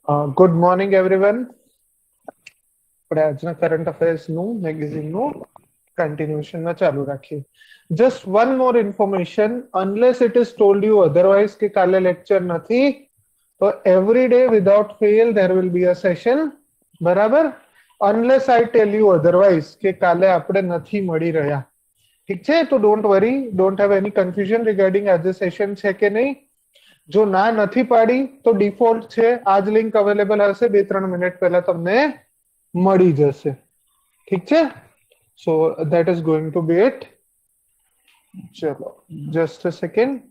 Good morning everyone. આપણે આજના current અફેર્સનું મેગેઝિનનું કન્ટિન્યુએશનમાં ચાલુ રાખીએ. Just one more information, unless it is told you otherwise કે કાલે લેક્ચર નથી, તો every day without fail there will be a session. બરાબર? Unless I tell you otherwise કે કાલે આપણે નથી મળી રહ્યા. ઠીક છે? તો don't worry, don't have any confusion regarding આજે સેશન છે કે નહીં. જો ના નથી પાડી તો ડિફોલ્ટ છે, આ જ લિંક અવેલેબલ હશે, 2-3 મિનિટ પહેલા તમને મળી જશે. ઠીક છે? So that is going to be it. ચલો જસ્ટ અ સેકન્ડ.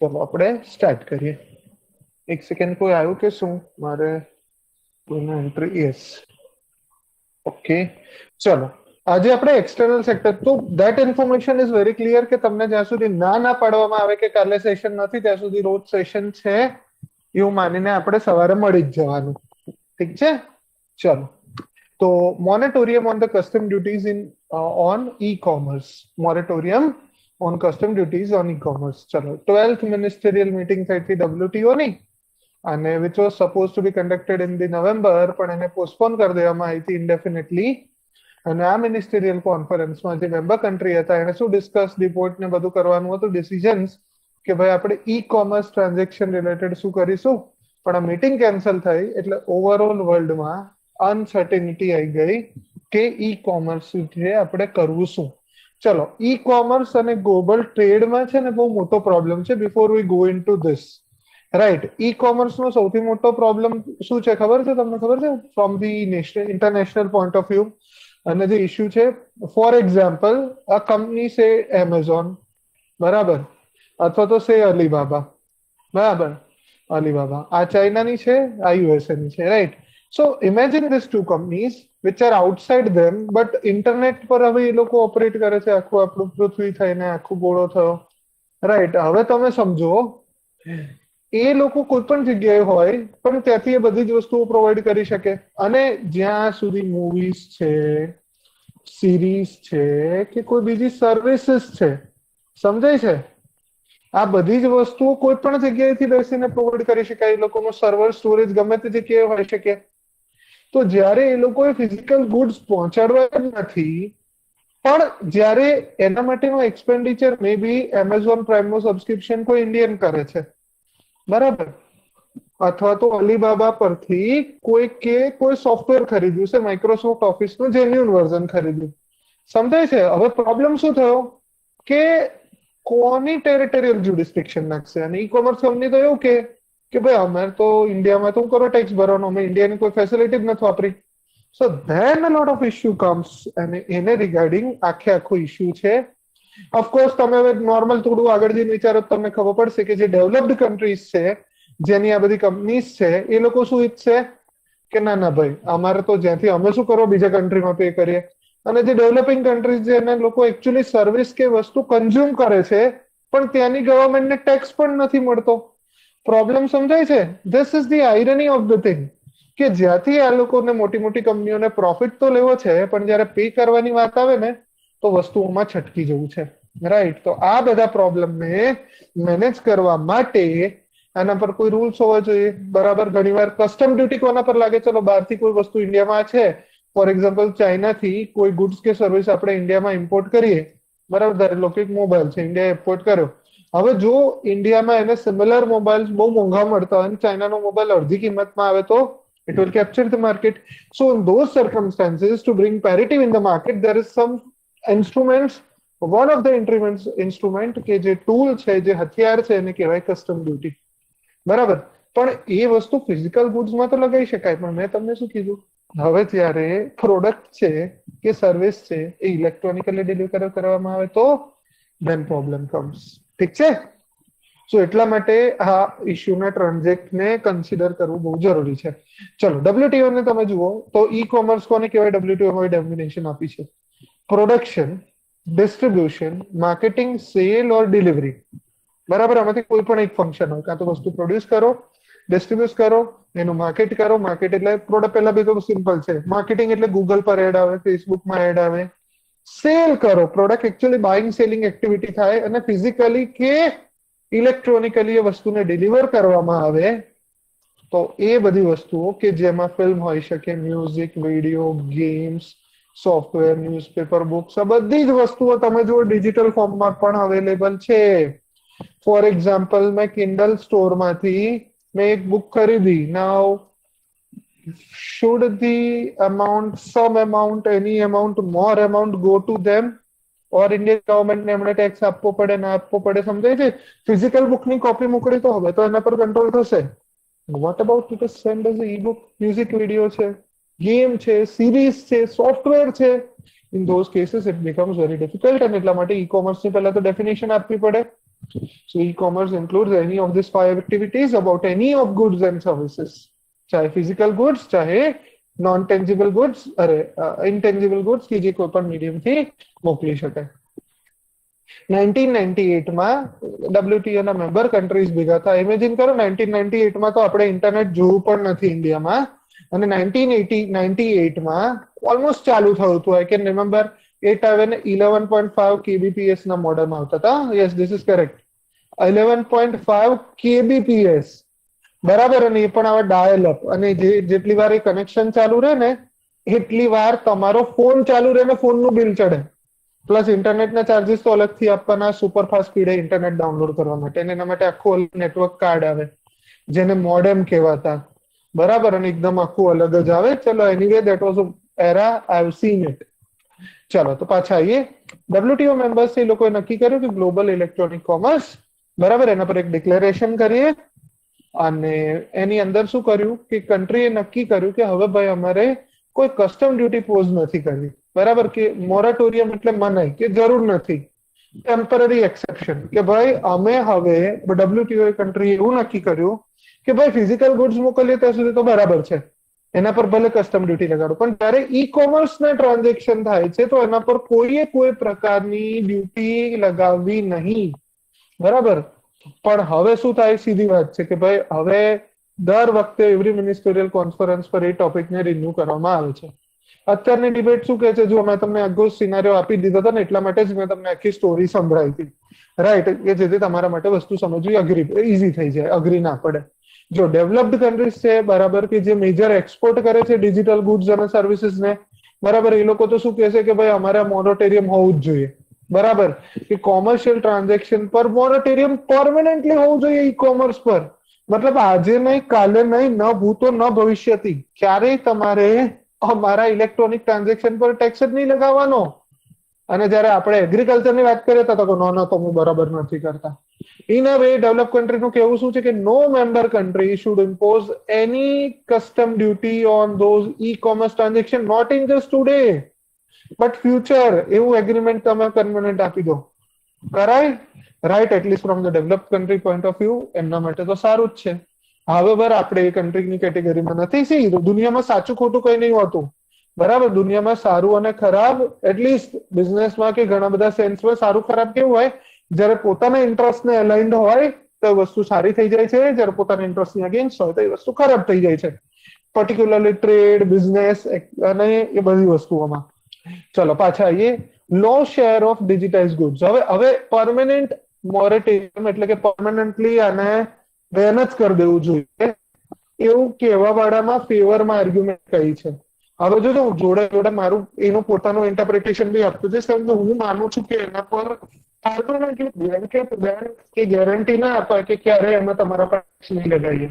ચલો આપણે સ્ટાર્ટ કરીએ. એક સેકન્ડ, કોઈ આવ્યું કે શું? મારે કોઈનો એન્ટ્રી? Yes, okay. ચલો આજે આપણે એક્સટર્નલ સેક્ટર, તો that information is very clear કે તમને જ્યાં સુધી ના પાડવામાં આવે કે કાલે સેશન નથી ત્યાં સુધી રોજ સેશન છે એવું માનીને આપણે સવારે મળી જ જવાનું. ઠીક છે? ચલો, તો moratorium on the custom duties in on e commerce. Moratorium on custom duties on e commerce. ચલો, 12th મિનિસ્ટરિયલ મીટિંગ થઈ હતી WTO ની, અને which was suppose two B conducted in the November, પણ એને પોસ્ટપોન કરી દેવામાં આવી હતી ઇન્ડેફિનેટલી. અને આ મિનિસ્ટરિયલ કોન્ફરન્સમાં જે મેમ્બર કન્ટ્રી હતા એને શું ડિસ્કસ, રિપોર્ટ ને બધું કરવાનું હતું, ડિસિઝન્સ, કે ભાઈ આપણે ઈ કોમર્સ ટ્રાન્ઝેક્શન રિલેટેડ શું કરીશું. પણ આ મીટિંગ કેન્સલ થઈ એટલે ઓવરઓલ વર્લ્ડમાં અનસર્ટેનિટી આવી ગઈ કે ઈ કોમર્સ છે આપણે કરવું શું. ચલો, ઈ કોમર્સ અને ગ્લોબલ ટ્રેડમાં છે ને બહુ મોટો પ્રોબ્લેમ છે. Before we go in to this, right, e commerce નો સૌથી મોટો પ્રોબ્લેમ શું છે ખબર છે તમને? ખબર છે? From the international point of view અને જે ઇશ્યુ છે, ફોર એક્ઝામ્પલ, આ કંપની છે એમેઝોન, બરાબર, અથવા તો છે અલીબાબા, બરાબર. અલીબાબા આ ચાઇનાની છે, આ યુએસએ ની છે, right. So imagine this two companies which are outside them, but internet પર હવે એ લોકો ઓપરેટ કરે છે. આખું આપણું પૃથ્વી થઈને આખું ગોળો થયો, રાઈટ. હવે તમે સમજો, એ લોકો કોઈ પણ જગ્યાએ હોય પણ ત્યાંથી એ બધી જ વસ્તુઓ પ્રોવાઈડ કરી શકે. અને જ્યાં સુધી મૂવીઝ છે, સિરીઝ છે, કે કોઈ બીજી સર્વિસીસ છે, સમજાય છે, આ બધી જ વસ્તુઓ કોઈ પણ જગ્યાએથી બેસીને પ્રોવાઈડ કરી શકાય. એ લોકોનું સર્વર સ્ટોરેજ ગમે તે જગ્યાએ હોઈ શકે. તો જ્યારે એ લોકોએ ફિઝિકલ ગુડ્સ પહોંચાડવા જ નથી, પણ જ્યારે એના માટેનો એક્સપેન્ડિચર મે બી એમેઝોન પ્રાઇમનો સબસ્ક્રિપ્શન કોઈ ઇન્ડિયન કરે છે, બરાબર, અથવા તો અલીબાબા પરથી કોઈ સોફ્ટવેર ખરીદ્યું છે, માઇક્રોસોફ્ટ ઓફિસનું જેન્યુઅન વર્ઝન ખરીદ્યું, સમજાય છે. હવે પ્રોબ્લેમ શું થયો કે કોની ટેરિટોરિયલ જ્યુડિસ્ડિક્શન નાખશે. અને ઈ કોમર્સ કંપની તો એવું કે ભાઈ અમે તો ઇન્ડિયામાં તો કરો ટેક્સ ભરવાનો, અમે ઇન્ડિયાની કોઈ ફેસિલિટી જ નથી વાપરી. So then a lot of issue comes, અને એને રિગાર્ડિંગ આખો ઇશ્યુ છે. ઓફકોર્સ તમે હવે નોર્મલ થોડું આગળ જઈને વિચારો તમને ખબર પડશે કે જે ડેવલપ્ડ કન્ટ્રીઝ છે, જેની આ બધી કંપનીઝ છે, એ લોકો શું ઈચ્છે કે ના ના ભાઈ અમારે તો જ્યાંથી અમે શું કરો બીજા કન્ટ્રીમાં પે કરીએ. અને જે ડેવલપિંગ કન્ટ્રીઝ છે એને લોકો એકચ્યુઅલી સર્વિસ કે વસ્તુ કન્ઝ્યુમ કરે છે, પણ ત્યાંની ગવર્મેન્ટને ટેક્સ પણ નથી મળતો. પ્રોબ્લેમ સમજાય છે? This is the irony of the thing, કે જ્યાંથી આ લોકોને મોટી મોટી કંપનીઓને પ્રોફિટ તો લેવો છે, પણ જયારે પે કરવાની વાત આવે ને તો વસ્તુઓમાં છટકી જવું છે, રાઈટ. તો આ બધા પ્રોબ્લેમને મેનેજ કરવા માટે આના પર કોઈ રૂલ્સ હોવા જોઈએ, બરાબર. ઘણીવાર કસ્ટમ ડ્યુટી કોના પર લાગે? ચલો બહારથી કોઈ વસ્તુ ઇન્ડિયામાં છે, ફોર એક્ઝામ્પલ ચાઇનાથી કોઈ ગુડ્સ કે સર્વિસ આપણે ઇન્ડિયામાં ઇમ્પોર્ટ કરીએ, બરાબર. ધારી લો કે એક મોબાઈલ છે, ઇન્ડિયા ઇમ્પોર્ટ કર્યો. હવે જો ઇન્ડિયામાં એને સિમિલર મોબાઈલ બહુ મોંઘા મળતા હોય અને ચાઇનાનો મોબાઈલ અડધી કિંમતમાં આવે તો it will capture the market. So in those circumstances, to bring parity in the market, there is some instruments. One of the instrument કે જે ટૂલ છે, જે હથિયાર છે, એને કહેવાય કસ્ટમ ડ્યુટી, બરાબર. પણ એ વસ્તુ ફિઝિકલ ગુડ્સમાં તો લગાવી શકાય, પણ મેં તમને શું કીધું, હવે જ્યારે પ્રોડક્ટ છે કે સર્વિસ છે એ ઇલેક્ટ્રોનિકલી ડિલિવર કરવામાં આવે તો ધેન પ્રોબ્લેમ કમ્સ. ઠીક છે? સો એટલા માટે આ ઇશ્યુના ટ્રાન્ઝેક્ટને કન્સિડર કરવું બહુ જરૂરી છે. ચલો, WTO ને તમે જુઓ તો ઈ કોમર્સ કોને કહેવાય? WTO માં ડેફિનેશન આપી છે, પ્રોડક્શન, ડિસ્ટ્રીબ્યુશન, માર્કેટિંગ, સેલ ઓર ડિલિવરી, બરાબર. આમાંથી કોઈ પણ એક ફંક્શન હોય, કાં તો વસ્તુ પ્રોડ્યુસ કરો, ડિસ્ટ્રીબ્યુટ કરો, એનું માર્કેટ કરો. માર્કેટ એટલે પ્રોડક્ટ, પહેલા બી તો સિમ્પલ છે. માર્કેટિંગ એટલે ગૂગલ પર એડ આવે, ફેસબુકમાં એડ આવે. સેલ કરો. Product actually buying selling activity થાય અને ફિઝિકલી કે ઇલેક્ટ્રોનિકલી એ વસ્તુને ડિલિવર કરવામાં આવે. તો એ બધી વસ્તુઓ કે જેમાં ફિલ્મ હોઈ શકે, music, video, games, software, newspaper, books, આ બધી જ વસ્તુઓ તમે જુઓ ડિજિટલ ફોર્મમાં પણ અવેલેબલ છે. ફોર એક્ઝામ્પલ, મેં કિન્ડલ સ્ટોરમાંથી મેં એક બુક ખરીદી. નાઉ should the amount, some amount, any amount, more amount go to them or Indian government ને એમણે ટેક્સ આપવો પડે ના આપવો પડે, સમજાય છે? ફિઝિકલ બુકની કોપી મોકલી તો હવે તો એના પર કંટ્રોલ થશે. What about it is send as e book? Music video છે, ગેમ છે, સિરીઝ છે, સોફ્ટવેર છે. In those cases it becomes very difficult. અને એટલા માટે ઈ કોમર્સની પહેલા તો ડેફિનેશન આપવી પડે. So e-commerce includes any of these five activities about any of goods and services. चाहे फिजिकल गुड्स, चाहे नॉन टेंजिबल गुड्स, अरे ઇન્ટેન્જિબલ ગુડ્સ કે જે કોઈ પણ મીડિયમ થી મોકલી શકાય. 1998 માં WTO ના મેમ્બર કન્ટ્રીઝ ભેગા થયા. ઇમેજિન કરો 1998 માં તો આપણે ઇન્ટરનેટ જોયું પણ નથી ઇન્ડિયામાં, અને 1998 માં ઓલમોસ્ટ ચાલુ થયું હતું. આઈ કેન રિમેમ્બર એ ટાઈમે 11.5 kbps ના મોડેલમાં આવતા હતા. Yes, this is correct. 11.5 kbps, બરાબર. અને એ પણ હવે ડાયલ અપ. અને જેટલી વાર એ કનેક્શન ચાલુ રહે ને એટલી વાર તમારો ફોન ચાલુ રહે ને ફોનનું બિલ ચડે. પ્લસ ઇન્ટરનેટના ચાર્જીસ તો અલગથી આપવાના, સુપરફાસ્ટ સ્પીડે ઇન્ટરનેટ ડાઉનલોડ કરવા માટે. અને એના માટે આખું નેટવર્ક કાર્ડ આવે જેને મોડેમ કહેવાતા, બરાબર. અને એકદમ આખું અલગ જ આવે. ચલો, anyway that was era, I have seen it. ચલો તો પાછા આવીએ. WTO મેમ્બર્સ એ લોકોએ નક્કી કર્યું કે ગ્લોબલ ઇલેક્ટ્રોનિક કોમર્સ, બરાબર, એના પર એક ડિક્લેરેશન કરીએ. અને એની અંદર શું કર્યું કે કન્ટ્રીએ નક્કી કર્યું કે હવે ભાઈ અમારે કોઈ કસ્ટમ ડ્યુટી પોઝ નથી કરવી, બરાબર. કે મોરેટોરિયમ એટલે મનાઈ કે જરૂર નથી, ટેમ્પરરી એક્સેપ્શન. કે ભાઈ અમે હવે WTO કન્ટ્રીએ એવું નક્કી કર્યું કે ભાઈ ફિઝિકલ ગુડ્સ મોકલીએ ત્યાં સુધી તો બરાબર છે, એના પર ભલે કસ્ટમ ડ્યુટી લગાડો, પણ જ્યારે ઈ કોમર્સના ટ્રાન્ઝેક્શન થાય છે તો એના પર કોઈએ કોઈ પ્રકારની ડ્યુટી લગાવવી નહીં, બરાબર. પણ હવે શું થાય? સીધી વાત છે કે ભાઈ હવે દર વખતે એવરી મિનિસ્ટરિયલ કોન્ફરન્સ પર એ ટોપિકને રિન્યુ કરવામાં આવે છે. અત્યારની ડિબેટ શું કહે છે? જો મેં તમને આખો સિનારીઓ આપી દીધો હતો ને એટલા માટે જ મેં તમને આખી સ્ટોરી સંભળાવી હતી, રાઈટ, કે જેથી તમારા માટે વસ્તુ સમજવી ઈઝી થઈ જાય, અઘરી ના પડે. જો ડેવલપ્ડ કન્ટ્રીઝ છે, બરાબર, કે જે મેજર એક્સપોર્ટ કરે છે ડિજિટલ ગુડ્સ અને સર્વિસીસને, બરાબર, એ લોકો તો શું કહે છે કે ભાઈ અમારે મોરેટોરિયમ હોવું જ જોઈએ, બરાબર. કે કોમર્શિયલ ટ્રાન્ઝેક્શન પર મોરેટોરિયમ પરમેનન્ટલી હોવું જોઈએ ઈ કોમર્સ પર. મતલબ આજે નહીં, કાલે નહીં, ન ભૂતો ન ભવિષ્યથી ક્યારેય તમારે અમારા ઇલેક્ટ્રોનિક ટ્રાન્ઝેક્શન પર ટેક્સ જ નહીં લગાવવાનો. અને જ્યારે આપણે એગ્રીકલ્ચરની વાત કરીએ તો નો તો હું બરાબર નથી કરતા. ઇન અ વે ડેવલપ કન્ટ્રીનું કહેવું શું છે કે no member country should impose any custom duty on those e commerce transaction, not in just today but future. એવું એગ્રીમેન્ટ તમે કન્વેનન્ટ આપી દો, કરાય, right. At least from the develop country point of view એમના માટે તો સારું જ છે. હાવેવર આપણે એ કન્ટ્રીની કેટેગરીમાં નથી. સી દુનિયામાં સાચું ખોટું કઈ નહીં હોતું, બરાબર. દુનિયામાં સારું અને ખરાબ, એટલીસ્ટ બિઝનેસમાં કે ઘણા બધા સેન્સમાં સારું ખરાબ કેવું હોય? જ્યારે પોતાના ઇન્ટરેસ્ટને અલાઇન્ડ હોય તો વસ્તુ સારી થઈ જાય છે, જ્યારે પોતાના ઇન્ટરેસ્ટની અગેન્સ્ટ હોય તો એ વસ્તુ ખરાબ થઈ જાય છે, પર્ટિક્યુલરલી ટ્રેડ, બિઝનેસ અને એ બધી વસ્તુઓમાં. ચલો પાછા આવીએ. લો શેર ઓફ ડિજિટાઇઝ ગુડ્સ. હવે પરમેનન્ટ મોરેટોરિયમ એટલે કે પરમેનન્ટલી આને બેન જ કરી દેવું જોઈએ એવું કહેવા વાળામાં ફેવરમાં આર્ગ્યુમેન્ટ કહી છે. હવે જો જોડે જોડે મારું એનું પોતાનું ઇન્ટરપ્રિટેશન બી આપતું છે. હું માનું છું કે એના પર કે ગેરંટી ના અપાય કે ક્યારે એમાં તમારા પાસે નહીં લગાવીએ.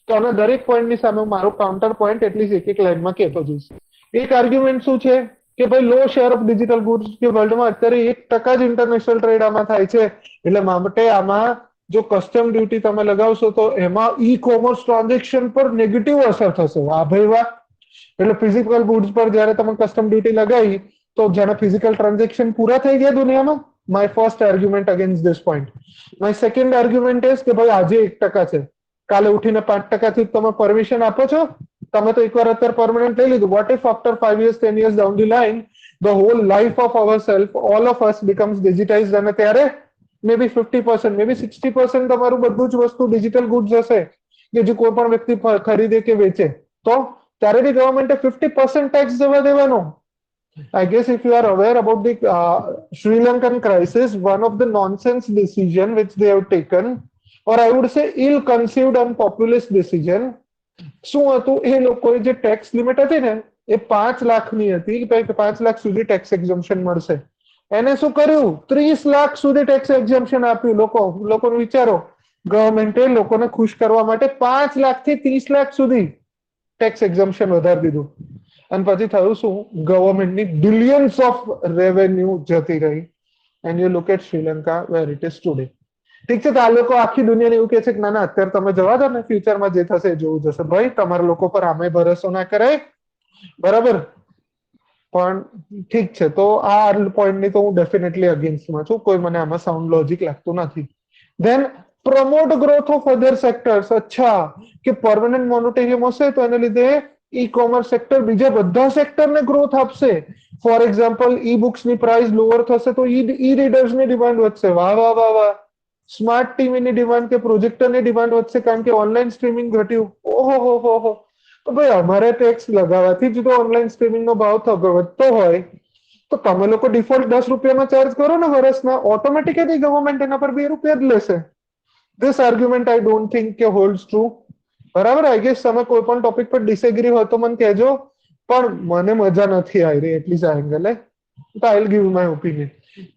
તો આના દરેક પોઈન્ટની સામે મારો કાઉન્ટર પોઈન્ટ એટલીસ્ટ એક લાઈનમાં કહેતો જઈશ. એક આર્ગ્યુમેન્ટ શું છે કે ભાઈ લો શેર ઓફ ડિજિટલ ગુડ્સ, કે વર્લ્ડમાં અત્યારે 1% જ ઇન્ટરનેશનલ ટ્રેડ આમાં થાય છે, એટલે માટે આમાં જો કસ્ટમ ડ્યુટી તમે લગાવશો તો એમાં ઈ કોમર્સ ટ્રાન્ઝેક્શન પર નેગેટિવ અસર થશે. વાહ ભાઈ વાહ. એટલે ફિઝિકલ ગુડ્સ પર જ્યારે તમે કસ્ટમ ડ્યુટી લગાવી તો જેના ફિઝિકલ ટ્રાન્ઝેક્શન પૂરા થઈ ગયા દુનિયામાં. My first argument against this point. My second argument is કે ભાઈ આજે 1% છે, કાલે ઉઠીને 5% થી તમે પરમિશન આપો છો. તમે તો એકવાર અત્યારે પરમનન્ટ લઈ લીધું. What if after 5 years 10 years down the line the whole life of our self, all of us becomes digitised, અને ત્યારે મે બી 50%, મે બી 60% તમારું બધું જ વસ્તુ ડિજિટલ ગુડ્સ હશે. કે જે કોઈ પણ વ્યક્તિ ખરીદે કે વેચે તો ત્યારે બી ગવર્મેન્ટે 50% ટેક્સ જવા દેવાનો. I guess if you are aware about the Sri Lankan crisis, one of the nonsense decision which they have taken, or I would say ill-conceived and populist decision, શું હતું એ લોકોએ જે ટેક્સ લિમિટ હતી ને એ 5 લાખની હતી કે 5 લાખ સુધી ટેક્સ એક્ઝમ્પશન મળશે. એને શું કર્યું 30 લાખ સુધી ટેક્સ એક્ઝમ્પશન આપ્યું. લોકોને વિચારો, ગવર્મેન્ટે લોકોને ખુશ કરવા માટે 5 લાખથી 30 લાખ સુધી ટેક્સ એક્ઝમ્પશન વધારી દીધું. અને પછી થયું શું, ગવર્મેન્ટની બિલિયન્સ ઓફ રેવન્યુ જતી રહી. And you look at Sri Lanka where it is today. ઠીક છે, તો આ લોકો આખી દુનિયાને એવું કહે છે કે ના ના અત્યારે તમે જવા દો ને, ફ્યુચરમાં જે થશે એ જોવું જશે. ભાઈ તમારા લોકો પર આમે ભરોસો ના કરાય, બરાબર. પણ ઠીક છે, તો આ પોઈન્ટની તો હું ડેફિનેટલી અગેન્સ્ટમાં છું. કોઈ મને આમાં સાઉન્ડ લોજિક લાગતું નથી. Then promote growth of other sectors. અચ્છા, કે પરમનન્ટ મોનેટરીયમ હશે તો એને લીધે ઈ કોમર્સ સેક્ટર બીજા બધા સેક્ટરને ગ્રોથ આપશે. ફોર એક્ઝામ્પલ ઈ બુક્સની પ્રાઇસ લોઅર થશે તો ઈ રીડર્સની ડિમાન્ડ વધશે. વાહ વાહ વાહ વાહ. સ્માર્ટ ટીવીની ડિમાન્ડ કે પ્રોજેક્ટરની ડિમાન્ડ વધશે કારણ કે ઓનલાઈન સ્ટ્રીમિંગ ઘટ્યું. ઓહો હો હો. તો ભાઈ અમારે ટેક્સ લગાવવાથી જ તો ઓનલાઈન સ્ટ્રીમિંગનો ભાવ વધતો હોય તો તમે લોકો ડિફોલ્ટ 10 રૂપિયામાં ચાર્જ કરો ને વર્ષના, ઓટોમેટિકલી ગવર્મેન્ટ એના પર 2 રૂપિયા જ લેશે. This argument I don't think કે હોલ્ડ્સ ટ્રુ. બરાબર. આઈ ગેસ તમે કોઈ પણ ટોપિક પર ડિસએગ્રી હોય તો મને કહેજો, પણ મને મજા નથી આવી રહી એટલી જ એંગલે. તો I will give my opinion.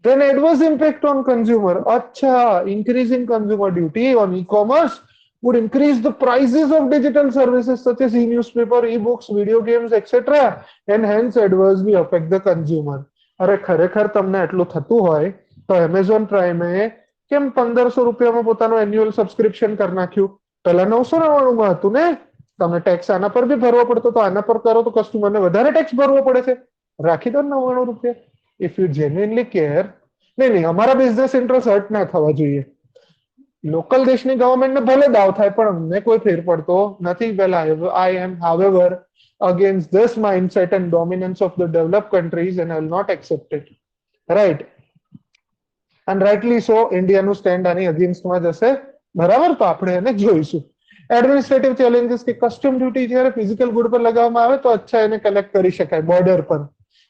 Then adverse impact on consumer. Acha, increasing consumer duty on e-commerce would increase the prices of digital services such as e-newspaper, e-books, video games, etc. and hence adversely affect the consumer. અરે ખરેખર તમને એટલું થતું હોય તો Amazon પ્રાઇમે કેમ 1500 રૂપિયામાં પોતાનું એન્યુઅલ સબસ્ક્રિપ્શન કરી નાખ્યું? પહેલા 999 હતું ને. તમે ટેક્સ આના પર બી ભરવો પડતો, તો આના પર કરો તો કસ્ટમરને વધારે ટેક્સ ભરવો પડે છે. રાખી દો 99 રૂપિયા. If you genuinely care. નહીં, અમારા બિઝનેસ ઇન્ટરેસ્ટ હર્ટ ના થવા જોઈએ. લોકલ દેશની ગવર્મેન્ટને ભલે દાવ થાય પણ અમને કોઈ ફેર પડતો નથી. વેલ આઈ એમ however against this mindset and dominance of the developed countries and I will not accept it. Right. And rightly so, ઇન્ડિયાનું સ્ટેન્ડ આની અગેન્સ્ટમાં જશે. બરાબર, તો આપણે એને જોઈશું. એડમિનિસ્ટ્રેટિવ ચેલેન્જીસ કે કસ્ટમ ડ્યુટી જ્યારે ફિઝિકલ ગુડ પર લગાવવામાં આવે તો અચ્છા એને કલેક્ટ કરી શકાય બોર્ડર પર,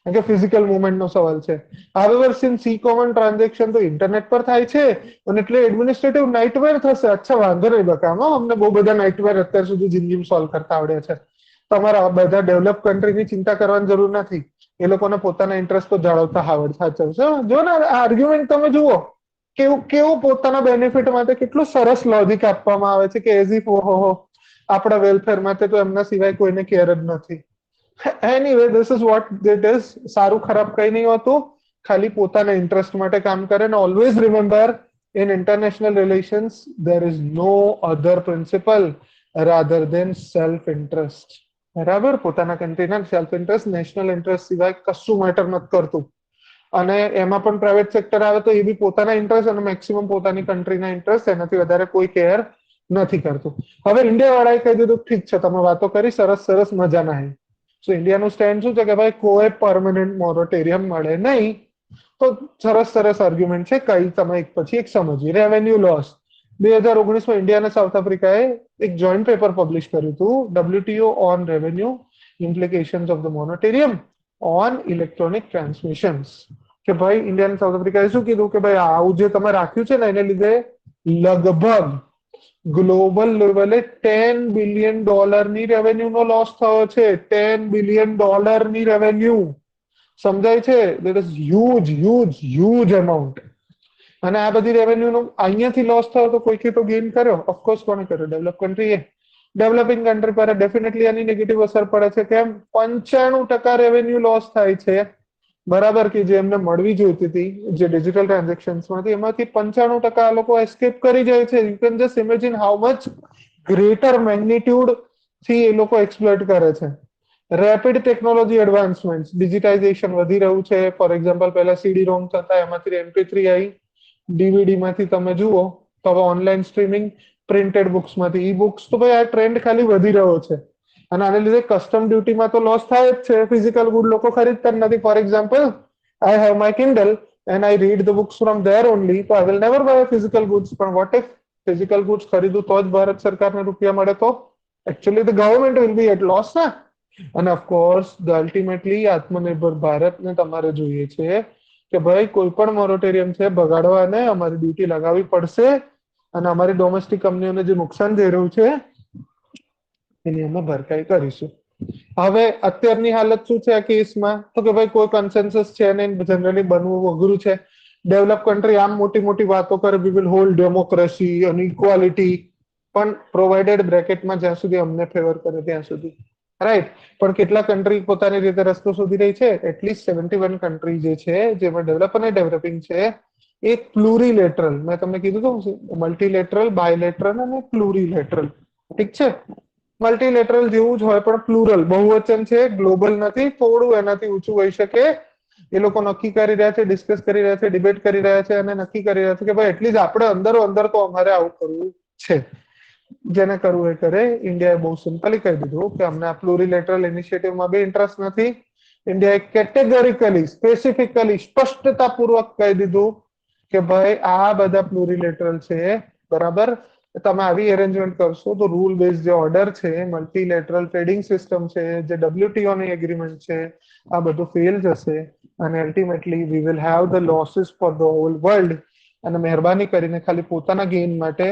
કારણ કે ફિઝિકલ મુવમેન્ટનો સવાલ છે. હાવેવર સિન્સ ઈ કોમન ટ્રાન્ઝેક્શન તો ઇન્ટરનેટ પર થાય છે અને એટલે એડમિનિસ્ટ્રેટિવ નાઇટમેર થશે. અચ્છા, વાંધો નહીં બકામાં, અમને બહુ બધા નાઇટમેર અત્યાર સુધી જિંદગીમાં સોલ્વ કરતા આવડ્યા છે. તમારા બધા ડેવલપ કન્ટ્રીની ચિંતા કરવાની જરૂર નથી. એ લોકોને પોતાના ઇન્ટરેસ્ટ તો જાળવતા સાચવશે. જો ને આ આર્ગ્યુમેન્ટ તમે જુઓ કેવું કેવું પોતાના બેનિફિટ માટે કેટલું સરસ લોજિક આપવામાં આવે છે કે એઝ ઇફ ઓહો આપણા વેલફેર માટે તો એમના સિવાય કોઈને કેર જ નથી. Anyway this is what it is. સારું ખરાબ કઈ નહીં હોતું, ખાલી પોતાના ઇન્ટરેસ્ટ માટે કામ કરે. ને always remember, in international relations there is no other principle rather than self interest. બરાબર, પોતાના કન્ટ્રીના સેલ્ફ ઇન્ટરેસ્ટ, નેશનલ ઇન્ટરેસ્ટ સિવાય કશું મેટર નથી કરતું. અને એમાં પણ પ્રાઇવેટ સેક્ટર આવે તો એ બી પોતાના ઇન્ટરેસ્ટ અને મેક્સિમમ પોતાની કન્ટ્રીના ઇન્ટરેસ્ટ, એનાથી વધારે કોઈ કેર નથી કરતું. હવે ઇન્ડિયા વાળાએ કહી દીધું ઠીક છે, તમે વાતો કરી સરસ સરસ, મજા ના આવી. સો ઇન્ડિયાનું સ્ટેન્ડ શું છે કે ભાઈ કોઈ પરમનન્ટ મોરેટોરિયમ મળે નહીં. તો સરસ સરસ આર્ગ્યુમેન્ટ છે, કઈ તમે એક પછી એક સમજીએ. Revenue loss. 2019માં ઇન્ડિયા અને સાઉથ આફ્રિકાએ એક જોઈન્ટ પેપર પબ્લિશ કર્યું હતું, WTO on revenue implications of the moratorium on electronic transmissions. કે ભાઈ ઇન્ડિયા અને સાઉથ આફ્રિકાએ શું કીધું કે ભાઈ આવું જે તમે રાખ્યું છે ને એને લીધે લગભગ ગ્લોબલ લેવલે $10 બિલિયન ની રેવન્યુનો લોસ થયો છે. $10 બિલિયન ની રેવન્યુ. સમજાય છે? That is huge huge huge amount. અને આ બધી રેવન્યુનો અહીંયાથી લોસ થયો તો કોઈકે તો ગેઇન કર્યો. ઓફકોર્સ કોને કર્યો? ડેવલપ કન્ટ્રીએ. ડેવલપિંગ કન્ટ્રી પર ડેફિનેટલી આની નેગેટિવ અસર પડે છે. કેમ? 95% રેવન્યુ લોસ થાય છે. બરાબર, કે જે એમને મળવી જોઈતી હતી જે ડિજિટલ ટ્રાન્ઝેક્શન્સમાંથી, એમાંથી 95% આ લોકો એસ્કેપ કરી જાય છે. You can just imagine how much greater magnitude થી એ લોકો એક્સપ્લોઇટ કરે છે. રેપિડ ટેકનોલોજી એડવાન્સમેન્ટ, ડિજિટાઇઝેશન વધી રહ્યું છે. ફોર એક્ઝામ્પલ પહેલા સીડી રોમ હતા, એમાંથી MP3 આવી, ડીવીડી માંથી તમે જુઓ તો હવે ઓનલાઈન સ્ટ્રીમિંગ, પ્રિન્ટેડ બુક્સમાંથી ઈ બુક્સ. તો ભાઈ આ ટ્રેન્ડ ખાલી વધી રહ્યો છે. અને આને લીધે કસ્ટમ ડ્યુટીમાં તો લોસ થાય જ છે. ફિઝિકલ ગુડ લોકો ખરીદતા નથી. For example, I have my Kindle and I read the books from there only, so I will never buy a physical goods. પણ what if ફિઝિકલ ગુડ્સ ખરીદું તો જ ભારત સરકારને રૂપિયા મળે, તો actually the government will be at loss ના. અને ઓફકોર્સ અલ્ટિમેટલી આત્મનિર્ભર ભારતને તમારે જોઈએ છે કે ભાઈ કોઈ પણ મોરેટોરિયમ છે બગાડવાને અમારી ડ્યુટી લગાવવી પડશે, અને અમારી ડોમેસ્ટિક કંપનીઓને જે નુકસાન થઈ રહ્યું છે એની અમે ભરપાઈ કરીશું. હવે અત્યારની હાલત શું છે આ કેસમાં, તો કે ભાઈ કોઈ કન્સેન્સસ છે નહીં, જનરલી બનવું અઘરું છે. ડેવલપ કન્ટ્રી આમ મોટી મોટી વાતો કરે, વી વિલ હોલ્ડ ડેમોક્રેસી અને ઇક્વાલિટી, પણ પ્રોવાઇડેડ બ્રેકેટમાં જ્યાં સુધી અમને ફેવર કરે ત્યાં સુધી, રાઈટ. પણ કેટલા કન્ટ્રી પોતાની રીતે રસ્તો શોધી રહી છે. એટલીસ્ટ 71 કન્ટ્રી જે છે જેમાં ડેવલપ અને ડેવલપિંગ છે એ પ્લુરીલેટરલ, મેં તમને કીધું હતું મલ્ટીલેટરલ, બાયલેટરલ અને પ્લુરીલેટરલ, ઠીક છે. મલ્ટીલેટરલ જેવું જ હોય પણ પ્લુરલ, બહુવચન છે, ગ્લોબલ નથી, થોડું એનાથી ઊંચું હોઈ શકે. એ લોકો નક્કી કરી રહ્યા છે, ડિસ્કસ કરી રહ્યા છે, ડિબેટ કરી રહ્યા છે અને નક્કી કરી રહ્યા છે કે ભાઈ એટલીસ્ટ આપણે અંદરો અંદર તો અમારે આવું કરવું છે. જેને કરવું એ કરે. ઇન્ડિયાએ બહુ સિમ્પલી કહી દીધું કે અમને આ પ્લુરીલેટરલ ઇનિશિયેટિવમાં બી ઇન્ટરેસ્ટ નથી. ઇન્ડિયાએ કેટેગોરિકલી, સ્પેસિફિકલી, સ્પષ્ટતાપૂર્વક કહી દીધું કે ભાઈ આ બધા પ્લુરીલેટરલ છે, બરાબર. તમે આવી અરેન્જમેન્ટ કરશો તો રૂલ બેઝ જે ઓર્ડર છે, મલ્ટીલેટરલ ટ્રેડિંગ સિસ્ટમ છે, જે WTO ની એગ્રીમેન્ટ છે, આ બધું ફેલ જશે અને ultimately we will have the losses for the whole world. અને મહેરબાની કરીને ખાલી પોતાના ગેઇન માટે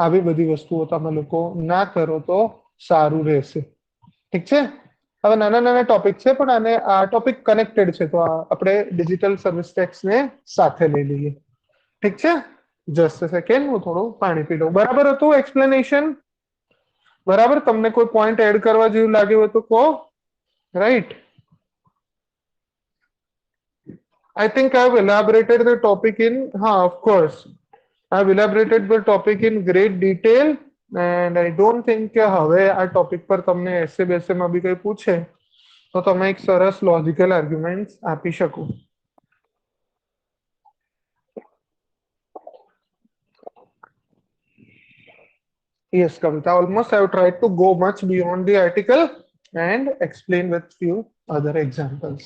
આવી બધી વસ્તુઓ તમે લોકો ના કરો તો સારું રહેશે, ઠીક છે. હવે નાના નાના ટોપિક છે પણ આને આ ટોપિક કનેક્ટેડ છે, તો આપણે ડિજિટલ સર્વિસ ટેક્સ ને સાથે લઈ લઈએ, ઠીક છે. જસ્ટ અ સેકન્ડ, હું થોડું પાણી પી લઉં. બરાબર હતું એક્સપ્લેનેશન? બરાબર. તમને કોઈ પોઈન્ટ એડ કરવા જેવું લાગે હોય તો કહો, right. I think I have elaborated the topic in, of course, I have elaborated the topic in great detail, and I don't think કે હવે આ ટોપિક પર તમને એસે બેસેમાં બી કંઈ પૂછે તો તમે એક સરસ લોજિકલ આર્ગ્યુમેન્ટ આપી શકો. Yes, Kavita, almost I have tried to go much beyond the article and explain with few other examples.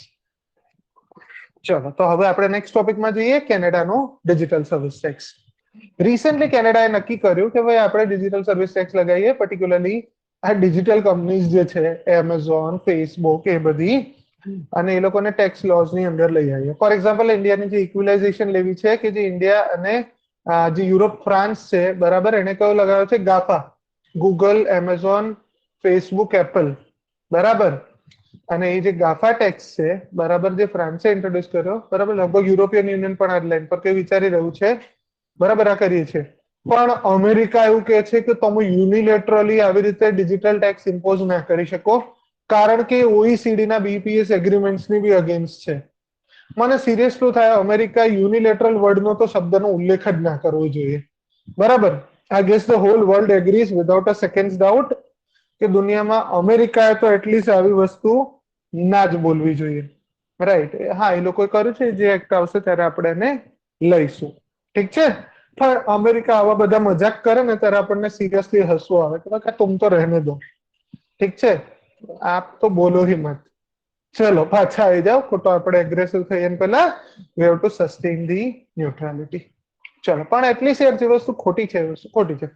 ચલો તો હવે આપણે નેક્સ્ટ ટોપિકમાં જઈએ, કેનેડાનો ડિજિટલ સર્વિસ ટેક્સ. રિસેન્ટલી કેનેડાએ નક્કી કર્યું કે ભાઈ આપણે ડિજિટલ સર્વિસ ટેક્સ લગાવીએ, પર્ટિક્યુલરલી આ ડિજિટલ કંપનીઝ જે છે એમેઝોન, ફેસબુક, એ બધી, અને એ લોકોને ટેક્સ લોઝ ની અંદર લઈ આવીએ. ફોર એક્ઝામ્પલ ઇન્ડિયાની જે ઇક્વિલાઇઝેશન લેવી છે કે જે ઇન્ડિયા અને જે યુરોપ, ફ્રાન્સ છે, બરાબર, એને કયો લગાવ્યો છે? ગાફા, ગૂગલ, એમેઝોન, ફેસબુક, એપલ, બરાબર. અને એ જે ગાફા ટેક્સ છે, બરાબર, જે ફ્રાન્સે ઇન્ટ્રોડ્યુસ કર્યો, બરાબર, લગભગ યુરોપિયન યુનિયન પણ આ લાઈન પર કઈ વિચારી રહ્યું છે, બરાબર, આ કરીએ છે. પણ અમેરિકા એવું કહે છે કે તમે યુનિલેટરલી આવી રીતે ડિજિટલ ટેક્સ ઇમ્પોઝ ના કરી શકો, કારણ કે OECD ના BPS એગ્રીમેન્ટ્સ ની બી અગેન્સ્ટ છે. મને સિરિયસલી થાય, અમેરિકા યુનિલેટરલ વર્ડનો તો શબ્દનો ઉલ્લેખ જ ના કરવો જોઈએ, બરાબર. I guess the whole world agrees without a second doubt કે દુનિયામાં અમેરિકાએ તો એટલીસ્ટ આવી વસ્તુ ના જ બોલવી જોઈએ, રાઈટ. હા, એ લોકોએ કર્યું છે, જે એક્ટ આવશે ત્યારે આપણે એને લઈશું, ઠીક છે. પણ અમેરિકા આવા બધા મજાક કરે ને ત્યારે આપણને સિરિયસલી હસવું આવે કે તુમ તો રહેને દો, ઠીક છે. આપ તો બોલો ही मत. ચલો પાછા આવી જાઓ, ખોટો આપણે એગ્રેસિવ થઈએ પહેલા we have to sustain the neutrality. ચલો, પણ એટલીસ્ટ યાર જે વસ્તુ ખોટી છે એ વસ્તુ ખોટી છે.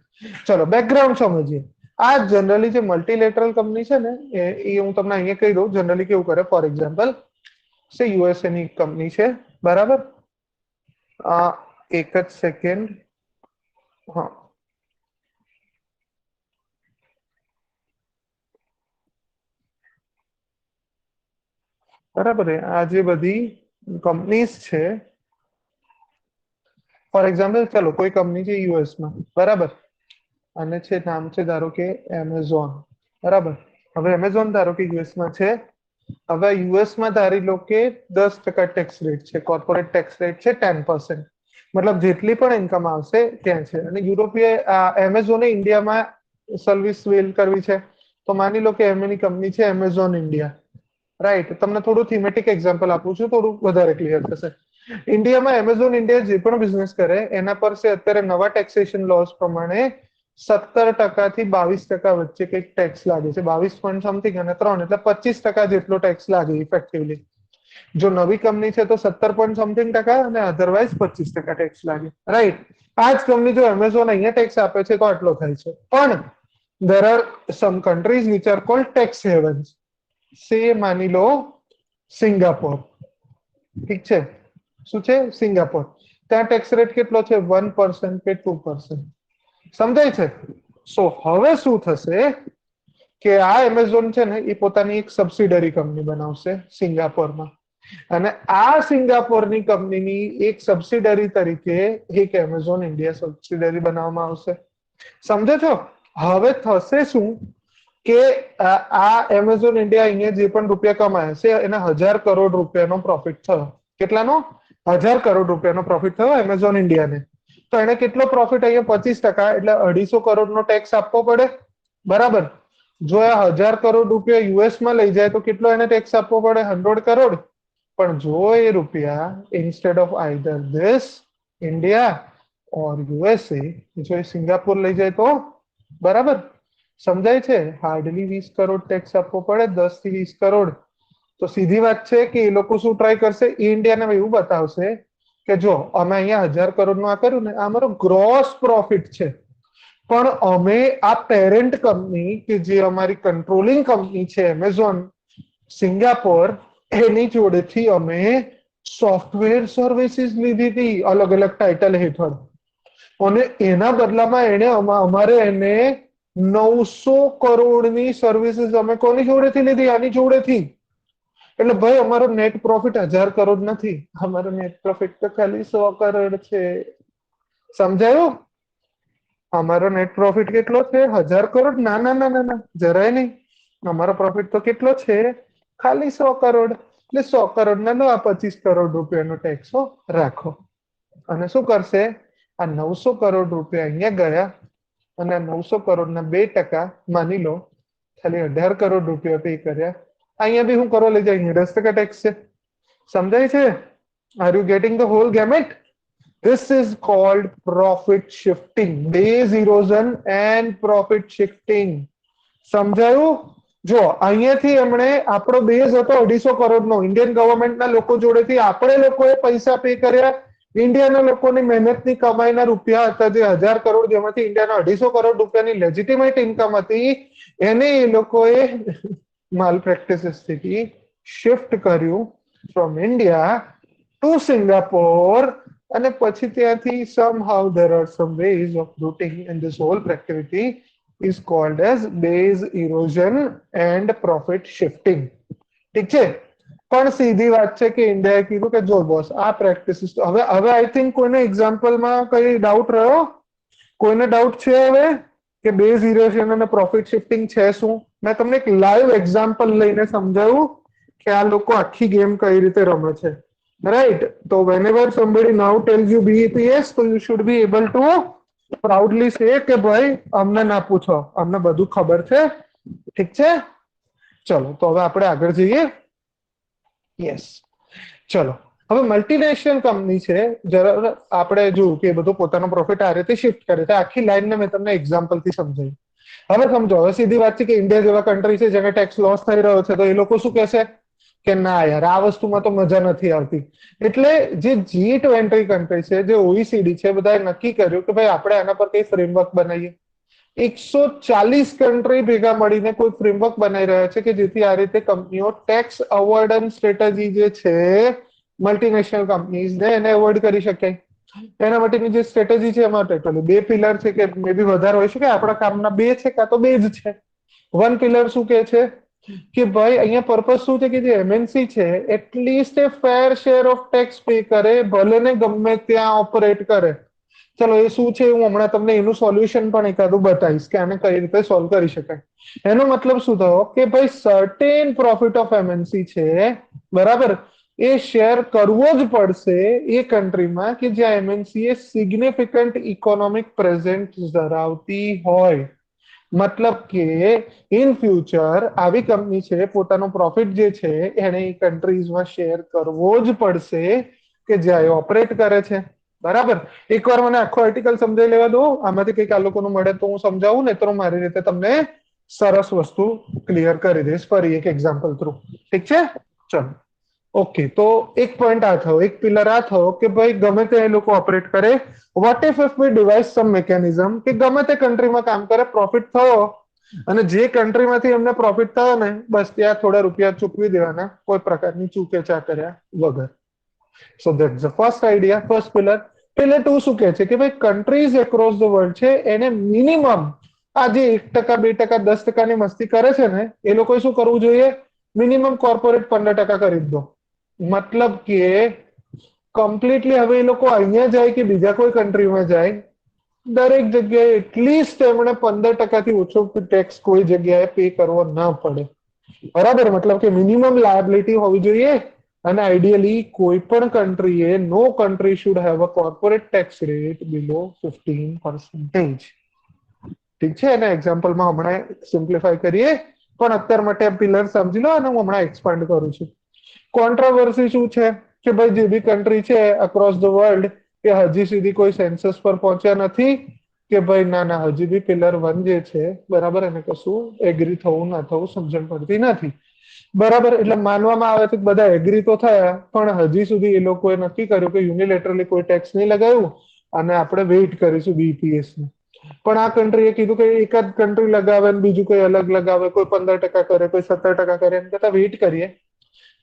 ચલો બેકગ્રાઉન્ડ સમજીએ. આ જનરલી જે મલ્ટીલેટરલ કંપની છે ને એ હું તમને અહીંયા કહી દઉં, જનરલી કેવું કરે. ફોર એક્ઝામ્પલ સે યુએસએ ની કંપની છે, બરાબર. એક જ સેકન્ડ. હા, બરાબર. આ જે બધી કંપનીઝ છે, ફોર એક્ઝામ્પલ ચલો કોઈ કંપની છે યુએસમાં, બરાબર, અને છે નામ છે ધારો કે એમેઝોન, બરાબર. હવે એમેઝોન ધારો કે યુએસમાં છે. હવે યુએસમાં ધારી લો કે 10% ટેક્સ રેટ છે, કોર્પોરેટ ટેક્સ રેટ છે 10%, મતલબ જેટલી પણ ઇન્કમ આવશે ત્યાં છે. અને યુરોપીય એમેઝોને ઇન્ડિયામાં સર્વિસ વેલ કરવી છે, તો માની લો કે એમની કંપની છે એમેઝોન ઇન્ડિયા, રાઈટ. તમને થોડું થીમેટિક એક્ઝામ્પલ આપું છું, થોડું વધારે ક્લિયર થશે. ઇન્ડિયામાં એમેઝોન ઇન્ડિયા જે પણ બિઝનેસ કરે એના પર છે અત્યારે નવા ટેક્સેશન લોસ પ્રમાણે 17% થી 22% વચ્ચે કંઈક ટેક્સ લાગે છે, 22 પોઈન્ટ સમથિંગ અને 3, એટલે 25% જેટલો ટેક્સ લાગે ઇફેક્ટિવલી. જો નવી કંપની છે તો 17 point something% અને અધરવાઇઝ 25% ટેક્સ લાગે, રાઈટ? આ જ કંપની જો એમેઝોન અહીંયા ટેક્સ આપે છે તો આટલો થાય છે. પણ there are some countries which are called tax havens. સે માની લો સિંગાપોર, ઠીક છે, શું છે? સિંગાપોર. ત્યાં ટેક્સ રેટ કેટલો છે? 1% કે 2%, સમજાય છે? સો હવે શું થશે કે આ એમેઝોન છે ને એ પોતાની એક સબસિડરી કંપની બનાવશે સિંગાપોરમાં, અને આ સિંગાપોરની કંપનીની એક સબસિડરી તરીકે એક એમેઝોન ઇન્ડિયા સબસિડરી બનાવવામાં આવશે. સમજો છો? હવે થશે શું કે આ એમેઝોન ઇન્ડિયા અહીંયા જે પણ રૂપિયા કમાય છે એના 1000 કરોડ રૂપિયાનો પ્રોફિટ થયો. કેટલાનો? 1000 કરોડ રૂપિયાનો પ્રોફિટ થયો એમેઝોન ઇન્ડિયાને. તો એને કેટલો પ્રોફિટ? અહીંયા 25%, એટલે 250 કરોડનો ટેક્સ આપવો પડે, બરાબર? જો આ 1000 કરોડ રૂપિયા યુએસમાં લઈ જાય તો કેટલો એને ટેક્સ આપવો પડે? 100 કરોડ. પણ જો એ રૂપિયા instead of either this India or USA જો એ સિંગાપોર લઈ જાય તો, બરાબર? સમજાય છે? હાર્ડલી 20 કરોડ ટેક્સ આપવો પડે, 10 થી 20 કરોડ. તો સીધી વાત છે કે એ લોકો શું ટ્રાય કરશે? ઇન્ડિયાને એવું બતાવશે કે જો અમે અહીંયા 1000 કરોડનું આ કર્યું ને, આ અમારો ગ્રોસ પ્રોફિટ છે, પણ અમે આ પેરેન્ટ કંપની કે જે અમારી કંટ્રોલિંગ કંપની છે એમેઝોન સિંગાપોર, એની જોડેથી અમે સોફ્ટવેર સર્વિસીસ લીધી હતી અલગ અલગ ટાઇટલ હેઠળ, અને એના બદલામાં એને અમારે એને 900 કરોડની સર્વિસીસ અમે કોની જોડેથી લીધી? આની જોડેથી. એટલે ભાઈ અમારો નેટ પ્રોફિટ 1000 કરોડ નથી, અમારો નેટ પ્રોફિટ તો ખાલી 100 કરોડ છે. સમજાયું? અમારો નેટ પ્રોફિટ કેટલો છે? 1000 કરોડ? ના ના ના ના ના, જરાય નહીં. અમારો પ્રોફિટ તો કેટલો છે? ખાલી 100 કરોડ. એટલે 100 કરોડ ના લો, આ 25 કરોડ રૂપિયાનો ટેક્સ રાખો. અને શું કરશે? આ 900 કરોડ રૂપિયા અહીંયા ગયા, અને 900 કરોડના 2% માની લો ખાલી 18 કરોડ રૂપિયા પે કર્યા. અહીંયા બી હું કરવા લઈ જાય? 10% ટેક્સ છે. સમજાય છે? Are you getting the whole gamut? This is called profit shifting, base erosion and profit shifting. સમજાયું? જો અહીંયાથી એમણે આપણો બેઝ હતો 250 કરોડનો, ઇન્ડિયન ગવર્મેન્ટના લોકો જોડેથી આપણે લોકોએ પૈસા પે કર્યા, ઇન્ડિયાના લોકોની મહેનતની કમાઈના રૂપિયા હતા જે 1000 કરોડ, જેમાંથી ઇન્ડિયાના 250 કરોડ રૂપિયાની લેજિટિમેટ ઇન્કમ હતી, એને એ લોકોએ માલ પ્રેક્ટિસીસથી શિફ્ટ કર્યું ફ્રોમ ઇન્ડિયા ટુ સિંગાપોર, અને પછી ત્યાંથી somehow there are some ways of rooting, and this whole activity is called as base erosion and profit shifting. ઠીક છે? પણ સીધી વાત છે કે ઇન્ડિયાએ કીધું કે જો બોસ આ પ્રેક્ટિસિસ, હવે આઈ થિંક કોઈને એક્ઝામ્પલમાં કઈ ડાઉટ રહ્યો? કોઈને ડાઉટ છે હવે કે બેઝ ઇરોઝન અને પ્રોફિટ શિફ્ટિંગ છે શું? મેં તમને એક લાઈવ એક્ઝામ્પલ લઈને સમજાવ્યું કે આ લોકો આખી ગેમ કઈ રીતે રમે છે, right? So whenever somebody now tells you BEPS, so you should be able to proudly say કે ભાઈ અમને ના પૂછો, અમને બધું ખબર છે. ઠીક છે? ચલો તો હવે આપણે આગળ જઈએ. યસ, ચલો. હવે મલ્ટીનેશનલ કંપની છે, જરા આપણે જોયું કે બધું પોતાનો પ્રોફિટ આ રીતે શિફ્ટ કરે છે. આખી લાઈનને મેં તમને એક્ઝામ્પલથી સમજાવ્યું. હવે સમજો, હવે સીધી વાત છે કે ઇન્ડિયા જેવા કન્ટ્રી છે જેને ટેક્સ લોસ થઈ રહ્યો છે, તો એ લોકો શું કહેશે કે ના યાર આ વસ્તુમાં તો મજા નથી આવતી. એટલે જે G20 કન્ટ્રી છે, જે OECD છે, બધાએ નક્કી કર્યું કે ભાઈ આપણે આના પર કઈ ફ્રેમવર્ક બનાવીએ. 140 કન્ટ્રી ભેગા મળીને કોઈ ફ્રેમવર્ક બનાવી રહ્યા છે કે જેથી આ રીતે કંપનીઓ ટેક્સ અવોઇડન્સ સ્ટ્રેટેજી જે છે મલ્ટીનેશનલ કંપનીઝને એને એવોઇડ કરી શકે. એના માટેની જે સ્ટ્રેટેજી છે એમાં ટોટલી 2 પિલર છે, કે મે બી વધારે હોય છે, કે આપણા કામના 2 છે કાં તો 2 જ છે. 1 પિલર શું કે છે કે ભાઈ અહીંયા પર્પસ શું છે કે જે એમએનસી છે at least A fair share of tax pay કરે, ભલે ને ગમે ત્યાં ઓપરેટ કરે. ચલો એ શું છે હું હમણાં તમને એનું સોલ્યુશન પણ એકાદું બતાવીશ કે આને કઈ રીતે સોલ્વ કરી શકાય. એનો મતલબ શું થયો કે ભાઈ સર્ટેન પ્રોફિટ ઓફ એમએનસી છે, બરાબર, એ શેર કરવો જ પડશે એ કન્ટ્રીમાં કે જ્યાં એમએનસી એ સિગ્નિફિકન્ટ ઇકોનોમિક પ્રેઝન્ટ ધરાવતી હોય. મતલબ કે ઇન ફ્યુચર આવી કંપની છે પોતાનો પ્રોફિટ જે છે એને એ કન્ટ્રીઝમાં શેર કરવો જ પડશે કે જ્યાં એ ઓપરેટ કરે છે. બરાબર? એકવાર મને આખો આર્ટિકલ સમજાવી લેવા દો, આમાંથી કંઈક આ લોકોનું મળે તો હું સમજાવું, ને તો મારી રીતે તમને સરસ વસ્તુ ક્લિયર કરી દઈશ ફરી એક એક્ઝામ્પલ થ્રુ. ઠીક છે? ચલો ઓકે, તો એક પોઈન્ટ આ થયો, એક પિલર આ થયો કે ભાઈ ગમે તે એ લોકો ઓપરેટ કરે. What if we devise some mechanism કે ગમે તે કન્ટ્રીમાં કામ કરે, પ્રોફિટ થયો અને જે કન્ટ્રીમાંથી એમને પ્રોફિટ થયો ને બસ ત્યાં થોડા રૂપિયા ચૂકવી દેવાના, કોઈ પ્રકારની ચૂકે-ચા કર્યા વગર. સો that's the first idea, first pillar. Pillar 2 શું કહે છે કે ભાઈ કન્ટ્રીઝ એક્રોસ ધ વર્લ્ડ છે એને મિનિમમ આ જે 1%, 2%, 10%ની મસ્તી કરે છે ને એ લોકોએ શું કરવું જોઈએ? મિનિમમ કોર્પોરેટ 15% કરી દો. મતલબ કે કમ્પ્લીટલી હવે એ લોકો અહીંયા જાય કે બીજા કોઈ કન્ટ્રીમાં જાય, દરેક જગ્યાએ એટલીસ્ટ એમણે 15% થી ઓછો ટેક્સ કોઈ જગ્યાએ પે કરવો ના પડે. બરાબર, મતલબ કે મિનિમમ લાયબિલિટી હોવી જોઈએ. અને આઈડિયલી કોઈ પણ કન્ટ્રીએ no country should have a corporate tax rate below 15%. ઠીક છે, એને એક્ઝામ્પલમાં હમણાં સિમ્પ્લિફાય કરીએ, પણ અત્યાર માટે પિલર સમજી લો અને હું હમણાં એક્સપાન્ડ કરું છું. કોન્ટ્રોવર્સી શું છે કે ભાઈ જે બી કન્ટ્રી છે અક્રોસ ધ વર્લ્ડ કે હજી સુધી કોઈ સેન્સસ પર પહોંચ્યા નથી કે ભાઈ ના ના હજી બી પિલર 1 જે છે બરાબર એને કશું એગ્રી થવું ના થવું સમજણ પડતી નથી. બરાબર, એટલે માનવામાં આવે છે કે બધા એગ્રી તો થયા પણ હજી સુધી એ લોકોએ નક્કી કર્યું કે યુનિલેટરલી કોઈ ટેક્સ નહીં લગાવ્યું અને આપણે વેઇટ કરીશું બીપીએસ નું. પણ આ કન્ટ્રીએ કીધું કે એક જ કન્ટ્રી લગાવે ને બીજું કોઈ અલગ લગાવે, કોઈ 15% કરે, કોઈ 17% કરે, એમ કરતા વેઇટ કરીએ,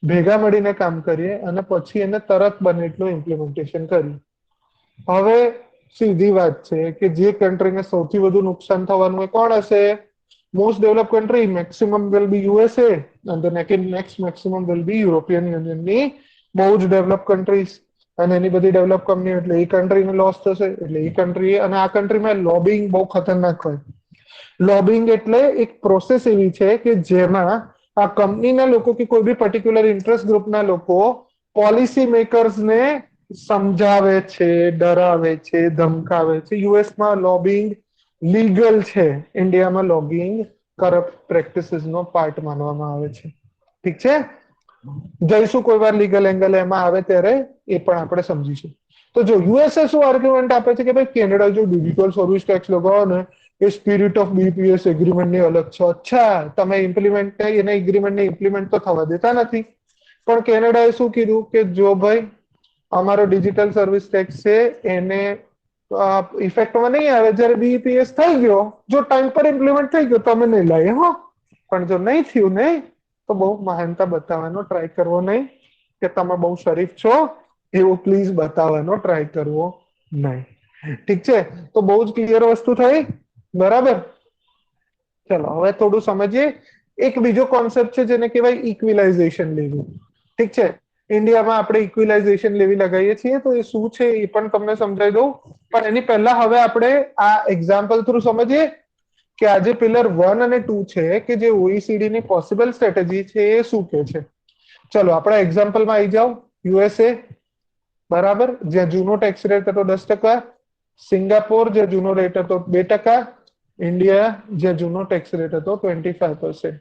ભેગા મળીને કામ કરીએ અને પછી એને તરત બને એટલું ઇમ્પ્લિમેન્ટેશન કરીએ. હવે સીધી વાત છે કે જે કન્ટ્રીને સૌથી વધુ નુકસાન થવાનું એ કોણ હશે? Most develop country, maximum will be USA and the next maximum will be European યુનિયનની બહુ જ ડેવલપ કન્ટ્રીઝ. અને એની બધી ડેવલપ કંપની એટલે એ કન્ટ્રીને લોસ થશે, એટલે એ કન્ટ્રી, અને આ કન્ટ્રીમાં લોબિંગ બહુ ખતરનાક હોય. લોબિંગ એટલે એક પ્રોસેસ એવી છે કે જેમાં આ કંપનીના લોકો કે કોઈ બી પર્ટિક્યુલર ઇન્ટરેસ્ટ ગ્રુપના લોકો પોલિસી મેકર્સને સમજાવે છે, ડરાવે છે, ધમકાવે છે. યુએસમાં લોબિંગ લીગલ છે, ઇન્ડિયામાં લોબિંગ કરપ્ટ પ્રેક્ટિસીસ નો પાર્ટ માનવામાં આવે છે. ઠીક છે, જઈશું કોઈ વાર લીગલ એંગલ એમાં આવે ત્યારે એ પણ આપણે સમજીશું. તો જો યુએસએ શું આર્ગ્યુમેન્ટ આપે છે કે ભાઈ કેનેડા જો ડિજિટલ સર્વિસ ટેક્સ લગાવો ને એ સ્પિરિટ ઓફ બીપીએસ એગ્રીમેન્ટની અલગ છે. અચ્છા, તમે ઇમ્પ્લિમેન્ટ એના એગ્રીમેન્ટને ઇમ્પ્લિમેન્ટ તો થવા દેતા નથી. પણ કેનેડાએ શું કીધું કે જો ભાઈ અમારો ડિજિટલ સર્વિસ ટેક્સ છે એને ઇફેક્ટમાં નહીં આવે જ્યારે બીપીએસ થઈ ગયો, જો ટાઈમ પર ઇમ્પ્લિમેન્ટ થઈ ગયો તમે નહીં લાગે હો, પણ જો નહીં થયું નહીં તો બહુ મહાનતા બતાવવાનો ટ્રાય કરવો નહીં કે તમે બહુ શરીફ છો એવું પ્લીઝ બતાવવાનો ટ્રાય કરવો નહીં. ઠીક છે, તો બહુ જ ક્લિયર વસ્તુ થઈ. બરાબર, ચલો હવે થોડું સમજીએ. એક બીજો કોન્સેપ્ટ છે જેને કહેવાય ઇક્વિલાઇઝેશન લેવી. ઠીક છે, ઇન્ડિયામાં આપણે ઇક્વિલાઇઝેશન લેવી લગાવીએ છીએ, તો એ શું છે એ પણ તમને સમજાવી દઉં. પણ એની પહેલા હવે આપણે આ એક્ઝામ્પલ થ્રુ સમજીએ કે આજે પિલર 1 અને 2 છે કે જે ઓઈસીડી ની પોસિબલ સ્ટ્રેટેજી છે એ શું કે છે. ચલો આપણા એક્ઝામ્પલમાં આવી જાઓ. યુએસએ, બરાબર, જ્યાં જૂનો ટેક્સ રેટ હતો 10%, સિંગાપોર જે જૂનો રેટ હતો 2%, ઇન્ડિયા જે જૂનો ટેક્સ રેટ હતો 25%.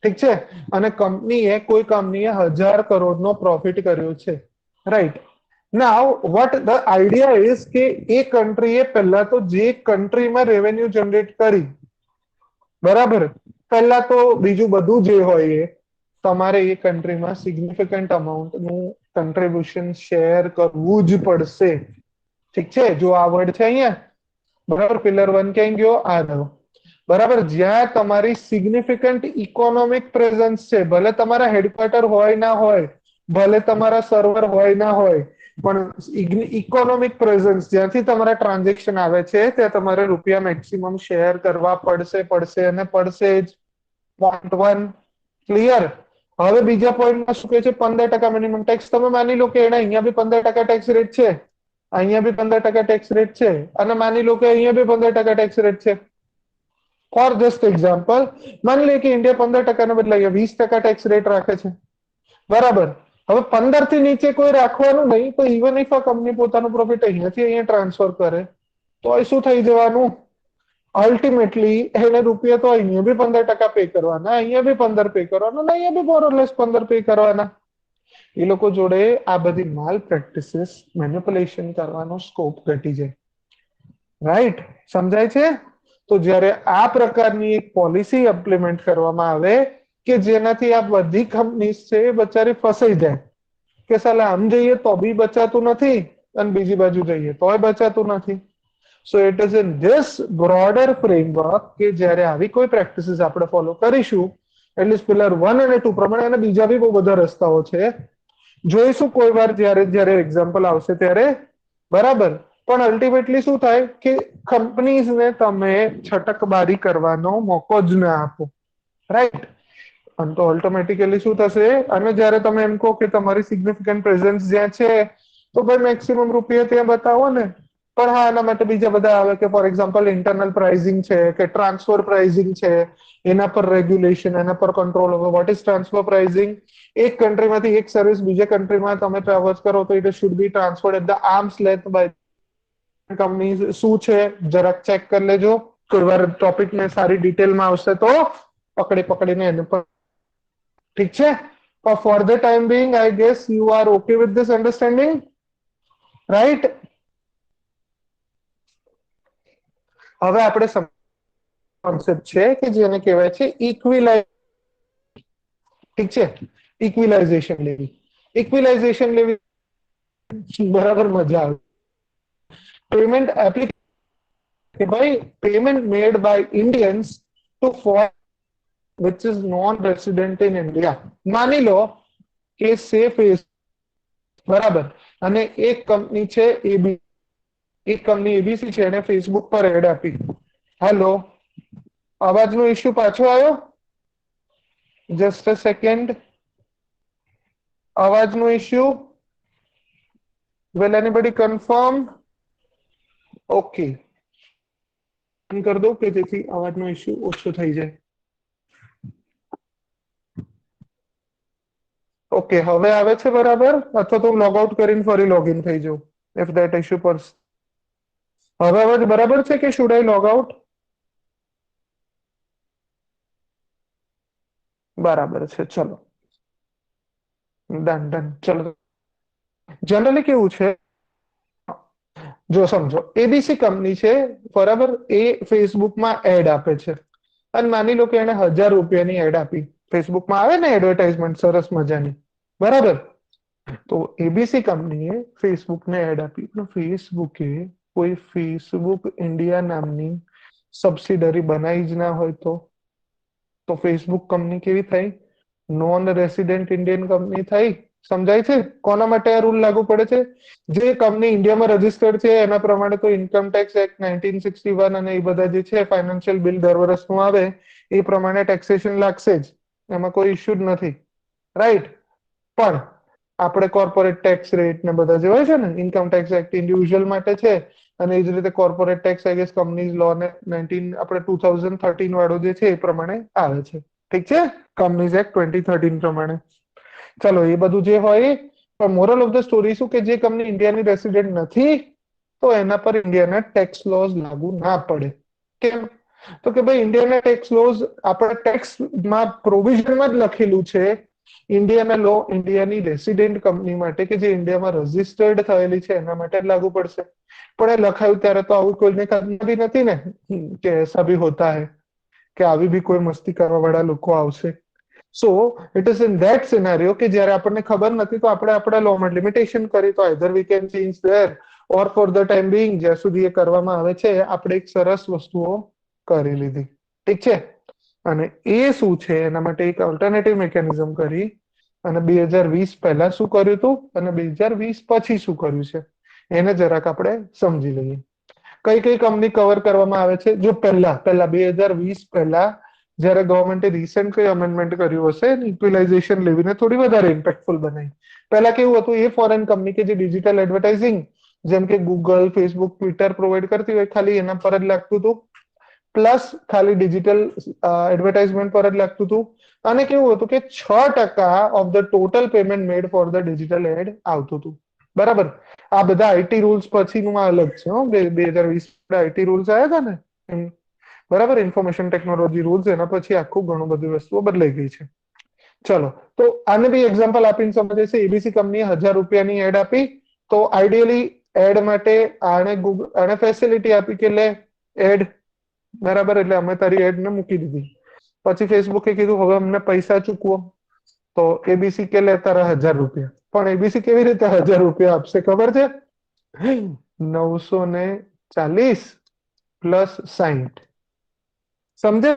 ઠીક છે, અને કંપનીએ કોઈ કંપનીએ 1000 કરોડનો પ્રોફિટ કર્યો છે. Right, now vote the idea is કે એ કન્ટ્રીએ પહેલા તો જે કન્ટ્રીમાં રેવન્યુ જનરેટ કરી, બરાબર, પહેલા તો બીજું બધું જે હોય એ તમારે એ કન્ટ્રીમાં સિગ્નિફિકન્ટ અમાઉન્ટનું કન્ટ્રીબ્યુશન શેર કરવું જ પડશે. ઠીક છે, જો આ વર્ડ છે અહીંયા, બરાબર, પિલર 1 ક્યાં ગયો? આ રહ્યો. બરાબર, જ્યાં તમારી સિગ્નિફિકન્ટ ઇકોનોમિક પ્રેઝન્સ છે, ભલે તમારા હેડક્વાર્ટર હોય ના હોય, ભલે તમારા સર્વર હોય ના હોય, પણ ઇકોનોમિક પ્રેઝન્સ જ્યાંથી તમારા ટ્રાન્ઝેક્શન આવે છે ત્યાં તમારે રૂપિયા મેક્સિમમ શેર કરવા પડશે અને પડશે જ. Point 1 clear. હવે બીજા પોઈન્ટમાં શું કહે છે? 15% મિનિમમ ટેક્સ. તમે માની લો કે એને અહીંયા બી 15% ટેક્સ રેટ છે, અહીંયા બી 15% ટેક્સ રેટ છે, અને માની લો કે અહીંયા બી 15% ટેક્સ રેટ છે. ફોર જસ્ટ એક્ઝામ્પલ, માની લે કે ઇન્ડિયા 15% ને બદલે 20% ટેક્સ રેટ રાખે છે. બરાબર, હવે 15 થી નીચે કોઈ રાખવાનું નહીં, તો ઇવન ઇફ આ કંપની પોતાનું પ્રોફિટ અહીંયાથી અહીંયા ટ્રાન્સફર કરે તો એ શું થઈ જવાનું? અલ્ટિમેટલી એને રૂપિયા તો અહીંયા બી 15% પે કરવાના, અહીંયા બી 15 પે કરવાના, અહીંયા બી મોર ઓર લેસ 15 પે કરવાના. એ લોકો જોડે આ બધી માલ પ્રેક્ટિસીસ મેનિપ્યુલેશન કરવાનો સ્કોપ ઘટી જાય. રાઈટ, સમજાય છે? તો જ્યારે આ પ્રકારની એક પોલિસી ઇમ્પ્લિમેન્ટ કરવામાં આવે કે જેનાથી આ બધી કંપનીઝ છે એ બચારી ફસાઈ જાય, કે સાલા આમ જઈએ તો બી બચાતું નથી અને બીજી બાજુ જઈએ તોય બચાતું નથી. So it is in this broader framework કે જ્યારે આવી કોઈ પ્રેક્ટિસીસ આપણે ફોલો કરીશું એટલીસ્ટ પિલર 1 અને 2 પ્રમાણે, અને બીજા બી બહુ બધા રસ્તાઓ છે, જોઈશું કોઈ વાર જ્યારે જ્યારે એક્ઝામ્પલ આવશે ત્યારે, બરાબર. પણ અલ્ટિમેટલી શું થાય કે કંપનીઝને તમે છટકબારી કરવાનો મોકો જ ના આપો, રાઈટ. અને તો ઓટોમેટિકલી શું થશે, અને જ્યારે તમે એમ કહો કે તમારી સિગ્નિફિકન્ટ પ્રેઝન્સ જ્યાં છે તો ભાઈ મેક્સિમમ રૂપિયા ત્યાં બતાવો ને. પણ હા, એના માટે બીજા બધા આવે કે ફોર એક્ઝામ્પલ ઇન્ટરનલ પ્રાઇઝિંગ છે કે ટ્રાન્સફર પ્રાઇઝિંગ છે, એના પર રેગ્યુલેશન, એના પર કંટ્રોલ હોય. What is transfer pricing? એક કન્ટ્રીમાંથી એક સર્વિસ બીજા કન્ટ્રીમાં તમે ટ્રાવેલ્સ કરો તો it should be transferred at the arm's length by company. શું છે જરાક ચેક કરી લેજો, કોઈ વાર ટોપિક ને સારી ડિટેલમાં આવશે તો પકડી પકડીને એની પર, ઠીક છે. For the time Bing I guess you are okay with this understanding, right. હવે આપણે કોન્સેપ્ટ છે કે જેને કહેવાય છે ઇક્વિલાઇઝ, ઠીક છે. ઇક્વિલાઇઝેશન લેવી, ઇક્વિલાઇઝેશન લેવી, બરાબર મજા આવે. પેમેન્ટ એપ્લિકેશન કે ભાઈ payment made by Indians to foreign which is non-resident in India. માની લો કે સેફ, બરાબર, અને એક કંપની છે એબી, એક કંપની એબીસી છે, એને ફેસબુક પર એડ આપી. હેલો, અવાજનો ઇશ્યુ પાછો આવ્યો? Just a second. અવાજનો issue, will anybody confirm? Okay, કરી દો કે જેથી અવાજનો ઇશ્યુ ઓછો થઈ જાય. ઓકે, હવે આવે છે બરાબર? અથવા તો લોગ આઉટ કરીને ફરી લોગિન થઈ જાઉં ઇફ ધેટ ઇશ્યુ પર. હવે અવાજ બરાબર છે કે શુડ આઈ લોગ આઉટ? બરાબર છે, ચલો ડન ડન. ચલો, જનરલી કેવું છે, જો સમજો એબીસી કંપની છે, બરાબર, એ ફેસબુકમાં એડ આપે છે અને માની લો કે એને 1000 રૂપિયાની એડ આપી. ફેસબુકમાં આવે ને એડવર્ટાઇઝમેન્ટ સરસ મજાની, બરાબર. તો એબીસી કંપનીએ ફેસબુકને એડ આપી, પણ ફેસબુકે કોઈ ફેસબુક ઇન્ડિયા નામની સબસિડરી બનાવી જ ના હોય તો ફેસબુક કંપની કેવી થઈ? નોન રેસિડેન્ટ ઇન્ડિયન કંપની થઈ. સમજાય છે કોના માટે આ રૂલ લાગુ પડે છે? જે કંપની ઇન્ડિયામાં રજીસ્ટર્ડ છે એના પ્રમાણે તો ઇન્કમ ટેક્સ એક્ટ 1961 અને એ બધા જે છે ફાઇનાન્શિયલ બિલ દર વર્ષનું આવે એ પ્રમાણે ટેક્સેશન લાગશે જ, એમાં કોઈ ઇશ્યુ જ નથી, રાઈટ. પણ આપણે કોર્પોરેટ ટેક્સ રેટ ને બધા જે હોય છે ને, ઇન્કમ ટેક્સ એક્ટ ઇન્ડિવિજ્યુઅલ માટે છે અને એ જ રીતે corporate tax I guess companies law ને 2013 વાળો જે છે એ પ્રમાણે આવે છે, ઠીક છે. કંપનીઝ એક્ટ 2013 પ્રમાણે. ચલો એ બધું જે હોય, પણ મોરલ ઓફ ધ સ્ટોરી શું કે જે કંપની ઇન્ડિયાની રેસિડેન્ટ નથી તો એના પર ઇન્ડિયાના ટેક્સ લોઝ લાગુ ના પડે. કેમ? તો કે ભાઈ ઇન્ડિયાના ટેક્સ લોઝ આપણા ટેક્સમાં પ્રોવિઝનમાં જ લખેલું છે ઇન્ડિયાના લો ઇન્ડિયાની રેસિડેન્ટ કંપની માટે કે જે ઇન્ડિયામાં રજીસ્ટર્ડ થયેલી છે એના માટે જ લાગુ પડશે. પણ એ લખાયું ત્યારે તો આવું કોઈને ખબર બી નથી ને કે એસા ભી હોતા હૈ, કે આવી બી કોઈ મસ્તી કરવા વાળા લોકો આવશે. So it is in that સિનારીઓ કે જ્યારે આપણને ખબર નથી તો આપણે આપણા લોમાં લિમિટેશન કરી તો either we can change there or for the time Bing જ્યાં સુધી એ કરવામાં આવે છે આપણે એક સરસ વસ્તુઓ કરી લીધી, ઠીક છે. અને એ શું છે એના માટે એક ઓલ્ટરનેટિવ મિકેનિઝમ કરી અને 2020 પહેલા શું કર્યું હતું અને 2020 પછી શું કર્યું છે એને જરાક આપણે સમજી લઈએ. કઈ કઈ કંપની કવર કરવામાં આવે છે? જો પહેલા પહેલા 2020 પહેલા જ્યારે ગવર્મેન્ટે રિસેન્ટ કઈ અમેન્ડમેન્ટ કર્યું હશે ઇક્વિલાઇઝેશન લેવીને થોડી વધારે ઇમ્પેક્ટફુલ બનાવી. પહેલા કેવું હતું, એ ફોરેન કંપની કે જે ડિજિટલ એડવર્ટાઇઝિંગ જેમ કે ગૂગલ, ફેસબુક, ટ્વિટર પ્રોવાઈડ કરતી હોય ખાલી એના પર જ લાગતું હતું, પ્લસ ખાલી ડિજિટલ એડવર્ટાઇઝમેન્ટ પર જ લાગતું હતું. અને કેવું હતું કે 6% of the total payment made for the digital ad આવતું હતું, બરાબર. આ બધા આઈટી રૂલ્સ પછીનું આ અલગ છે. 2020 આઈટી રૂલ્સ આવ્યા હતા ને, બરાબર, ઇન્ફોર્મેશન ટેકનોલોજી રૂલ્સ, એના પછી આખું ઘણું બધી વસ્તુઓ બદલાઈ ગઈ છે. ચલો, તો આને બી એક્ઝામ્પલ આપીને સમજે છે. એબીસી કંપનીએ 1000 રૂપિયાની એડ આપી તો આઈડિયલી એડ માટે આને ફેસિલિટી આપી કે લે એડ, બરાબર, એટલે અમે તારી એડ ને મૂકી દીધી. પછી ફેસબુકે કીધું હવે અમને પૈસા ચૂકવો, તો એબીસી કે લે તારા 1000 રૂપિયા, પણ એબીસી કેવી રીતે 1000 રૂપિયા આપશે ખબર છે? 940 પ્લસ 60, સમજે?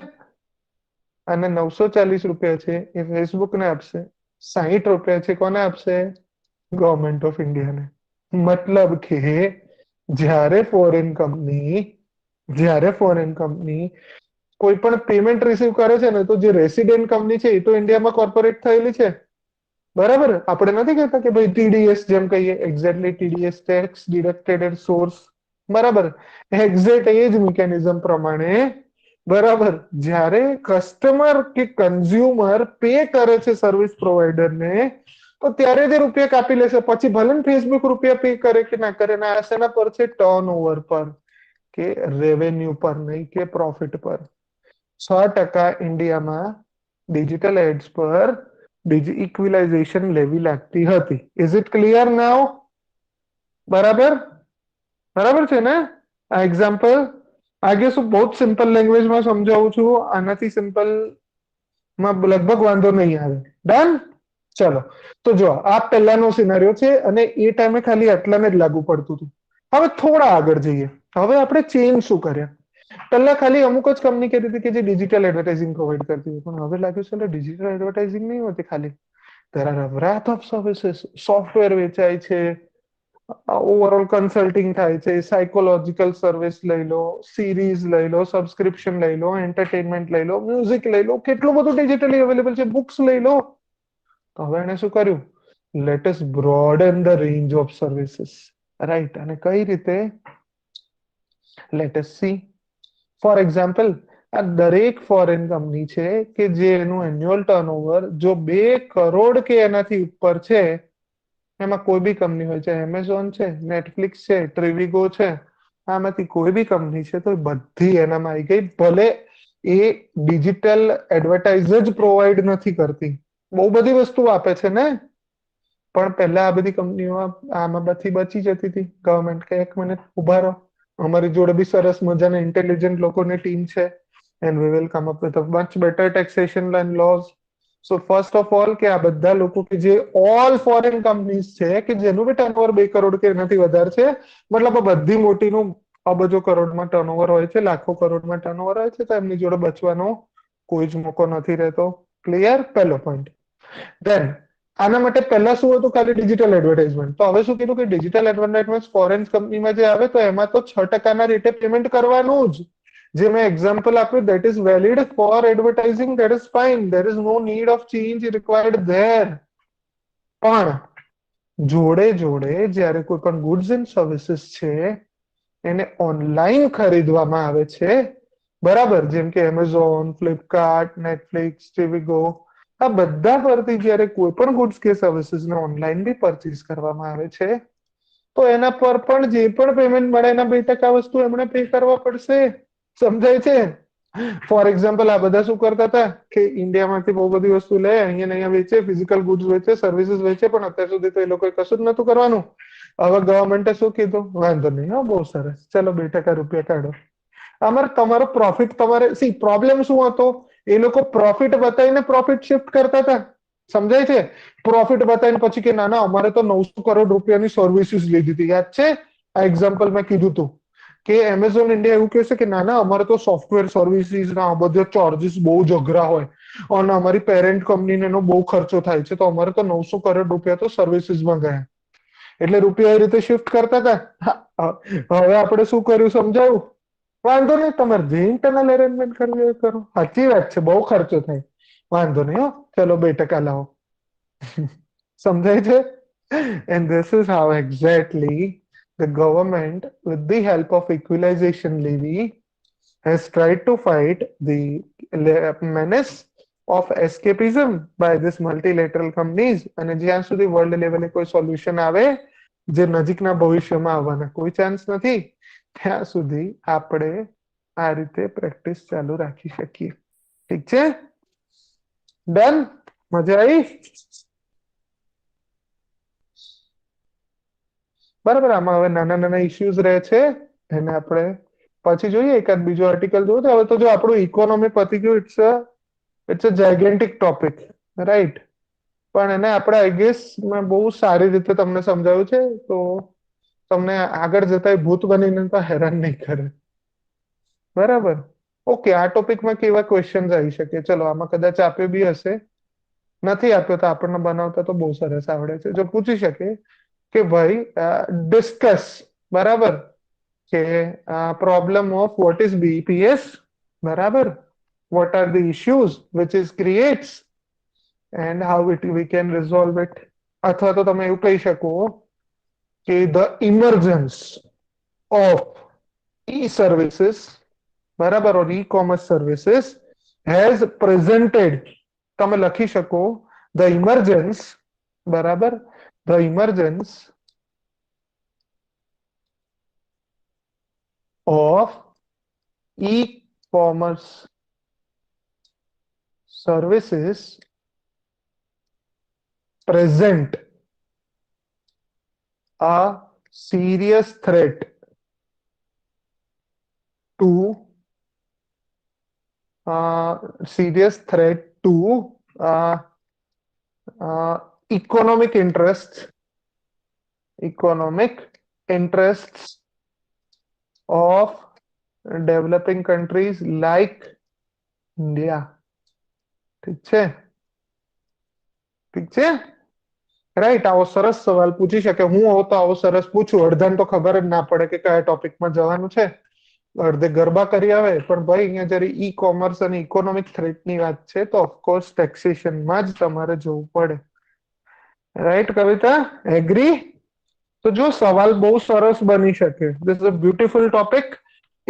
અને 940 રૂપિયા છે એ ફેસબુક ને આપશે, 60 રૂપિયા છે કોને આપશે? ગવર્મેન્ટ ઓફ ઇન્ડિયાને. મતલબ કે જ્યારે ફોરેન કંપની જ્યારે ફોરેન કંપની કોઈ પણ પેમેન્ટ રિસીવ કરે છે ને, તો જે રેસિડેન્ટ કંપની છે એ તો ઇન્ડિયામાં કોર્પોરેટ થયેલી છે, બરાબર? આપણે નથી કહેતા કે ભાઈ ટીડીએસ, જેમ કહીએ exactly TDS, tax deducted source, બરાબર? એક્ઝેક્ટ એ જ મિકેનિઝમ પ્રમાણે, બરાબર, જ્યારે કસ્ટમર કે કન્ઝ્યુમર પે કરે છે સર્વિસ પ્રોવાઈડરને, તો ત્યારે જે રૂપિયા કાપી લેશે, પછી ભલે ને ફેસબુક રૂપિયા પે કરે કે ના કરે, ના શેના પર છે? ટર્ન ઓવર પર, કે રેવન્યુ પર નહીં, કે પ્રોફિટ પર. 6% ઇન્ડિયામાં ડિજિટલ એડ્સ પર ઇક્વિલાઇઝેશન લેવી લાગતી હતી. ઇઝ ઇટ ક્લિયર નાઉ? બરાબર? બરાબર છે ને? આ એક્ઝામ્પલ આગે શું બહુ જ સિમ્પલ લેંગ્વેજમાં સમજાવું છું, આનાથી સિમ્પલ માં લગભગ વાંધો નહીં આવે. ડન? ચલો, તો જો આ પહેલાનો સિનારીઓ છે, અને એ ટાઈમે ખાલી આટલાને જ લાગુ પડતું હતું. હવે થોડા આગળ જઈએ. હવે આપણે ચેન્જ શું કર્યા? પહેલા ખાલી અમુક જ કંપની કહેતી હતી કે જે ડિજિટલ એડવર્ટાઇઝિંગ પ્રોવાઈડ કરતી હતી, પણ હવે લાગ્યું છે ડિજિટલ એડવર્ટાઇઝિંગ નહીં હોતી ખાલી, there are a breadth of services. Software વેચાય છે, ઓવરઓલ કન્સલ્ટિંગ થાય છે, સાયકોલોજીકલ સર્વિસ લઈ લો, સિરીઝ લઈ લો, સબસ્ક્રિપ્શન લઈ લો, એન્ટરટેનમેન્ટ લઈ લો, મ્યુઝિક લઈ લો, કેટલું બધું ડિજિટલી અવેલેબલ છે, બુક્સ લઈ લો. તો હવે એને શું કર્યું? Let us broaden the range of services, right? અને કઈ રીતે? Let us see. For example, આ દરેક ફોરેન કંપની છે કે જે એનું એન્યુઅલ ટર્નઓવર જો 2 કરોડ કે એનાથી ઉપર છે, એમાં કોઈ બી કંપની હોય છે, એમેઝોન છે, નેટફ્લિક્સ છે, ટ્રિવિગો છે, આમાંથી કોઈ બી કંપની છે, તો બધી એનામાં આવી ગઈ. ભલે એ ડિજિટલ એડવર્ટાઇઝ જ પ્રોવાઈડ નથી કરતી, બહુ બધી વસ્તુ આપે છે ને, પણ પહેલા આ બધી કંપનીઓ આમાં બધી બચી જતી હતી. ગવર્મેન્ટ કે 1 મિનિટ ઉભા રહો, અમારી જોડે બી સરસ મજાના ઇન્ટેલિજન્ટ લોકોની ટીમ છે, and we will come up with a much better taxation and laws. So first of all, કે આ બધા લોકો કે જે ઓલ ફોરેન કંપનીઝ છે કે જેનું બી ટર્નઓવર 2 કરોડ કે એનાથી વધારે છે, મતલબ આ બધી મોટીનું અબજો કરોડમાં ટર્નઓવર હોય છે, લાખો કરોડમાં ટર્નઓવર હોય છે, તો એમની જોડે બચવાનો કોઈ જ મોકો નથી રહેતો. ક્લિયર? પહેલો પોઈન્ટ. ધેન આના માટે પહેલા શું હતું? ખાલી ડિજિટલ એડવર્ટાઇઝમેન્ટ. તો હવે શું કીધું કે ડિજિટલ એડવર્ટાઇઝમેન્ટ ફોરેન કંપનીમાં જે આવે, તો એમાં તો 6% રેટે પેમેન્ટ કરવાનું જ. જે મેં એક્ઝામ્પલ આપ્યું, that is valid for advertising, that is fine, there is no need of change required there. પણ જોડે જોડે જ્યારે કોઈ પણ ગુડ્સ એન્ડ સર્વિસીસ છે એને ઓનલાઈન ખરીદવામાં આવે છે, બરાબર, જેમ કે એમેઝોન, ફ્લિપકાર્ટ, નેટફ્લિક્સ, ટીવીગો, આ બધા પરથી જ્યારે કોઈ પણ ગુડ્સ કે સર્વિસીસને ઓનલાઈન બી પરચેસ કરવામાં આવે છે, તો એના પર પણ જે પણ પેમેન્ટ મળે એના 2% વસ્તુ એમણે પે કરવા પડશે. સમજાય છે? ફોર એક્ઝામ્પલ, આ બધા શું કરતા હતા કે ઇન્ડિયામાંથી બહુ બધી વસ્તુ લે, અહીંયા ને અહીંયા વેચે, ફિઝિકલ ગુડ્સ વેચે, સર્વિસીસ વેચે, પણ અત્યાર સુધી તો એ લોકોએ કશું જ નતું કરવાનું. હવે ગવર્મેન્ટે શું કીધું? વાંધો નહીં, હા, બહુ સરસ, ચલો 2% રૂપિયા કાઢો. અમારે તમારો પ્રોફિટ, તમારે સી પ્રોબ્લેમ શું હતો? એ લોકો પ્રોફિટ બતાવીને પ્રોફિટ શિફ્ટ કરતા હતા. સમજાય છે? પ્રોફિટ બતાવીને પછી કે ના ના, અમારે તો 900 કરોડ રૂપિયાની સર્વિસીસ લીધી હતી, યાદ છે? આ એક્ઝામ્પલ મેં કીધું હતું કે એમેઝોન ઇન્ડિયા એવું કહેશે કે ના ના, અમારે તો સોફ્ટવેર સર્વિસીસ ના બધા ચાર્જીસ બહુ જ અઘરા હોય, અને અમારી પેરેન્ટ કંપનીને એનો બહુ ખર્ચો થાય છે, તો અમારે તો 900 કરોડ રૂપિયા તો સર્વિસીસમાં ગયા. એટલે રૂપિયા એ રીતે શિફ્ટ કરતા હતા. હવે આપણે શું કર્યું? સમજાયું? વાંધો નહીં, તમારે જે ઇન્ટરનલ અરેન્જમેન્ટ કરવી હોય કરો. સાચી વાત છે, બહુ ખર્ચો થાય, વાંધો નહીં, હો, ચલો 2% લાવો. સમજાય છે? And this is how exactly the government, with the help of equalization levy, has tried to fight the menace of escapism by this multilateral companies. અને જ્યાં સુધી વર્લ્ડ લેવલે કોઈ સોલ્યુશન આવે, જે નજીકના ભવિષ્યમાં આવવાના કોઈ ચાન્સ નથી, ત્યાં સુધી આપણે આ રીતે પ્રેક્ટિસ ચાલુ રાખી શકીએ. ઠીક છે? ડન? મજા આવી? બરાબર. આમાં હવે નાના નાના ઇશ્યુઝ રહે છે, એને આપણે પછી જોઈએ. એકાદ બીજો આર્ટિકલ જોયું તો હવે તો જો આપણું ઇકોનોમી પતી ગયું. It's a gigantic topic, right? પણ એને આપણે આઈ ગેસ મેં બહુ સારી રીતે તમને સમજાવ્યું છે, તો તમને આગળ જતા ભૂત બનીને તો હેરાન નહીં કરે. બરાબર. ઓકે, આ ટોપિકમાં કેવા ક્વેશ્ચન આવી શકે? ચલો આમાં કદાચ આપ્યો બી હશે, નથી આપ્યો તો આપણને બનાવતા તો બહુ સરસ આવડે છે. જો પૂછી શકે કે ભાઈ ડિસ્કસ, બરાબર, કે problem of what is BPS, બરાબર, what are the issues which is creates and how we can resolve it. અથવા તો તમે એવું કહી શકો કે the emergence of e-services, બરાબર, or e-commerce services has presented, તમે લખી શકો the emergence, બરાબર, the emergence of e-commerce services present a serious threat to serious threat to uh, economic interests of developing countries like India. ઠીક છે, ઠીક છે, right. આવો સરસ સવાલ પૂછી શકે. હું હોઉં તો આવો સરસ પૂછું. અડધાને તો ખબર જ ના પડે કે કયા ટોપિકમાં જવાનું છે, અડધે ગરબા કરી આવે. પણ ભાઈ અહીંયા જયારે ઈ કોમર્સ અને ઇકોનોમિક થ્રેટની વાત છે તો ઓફકોર્સ ટેક્સેશનમાં જ તમારે જવું પડે. રાઈટ કવિતા, એગ્રી? તો જો સવાલ બહુ સરસ બની શકે. This is a beautiful topic.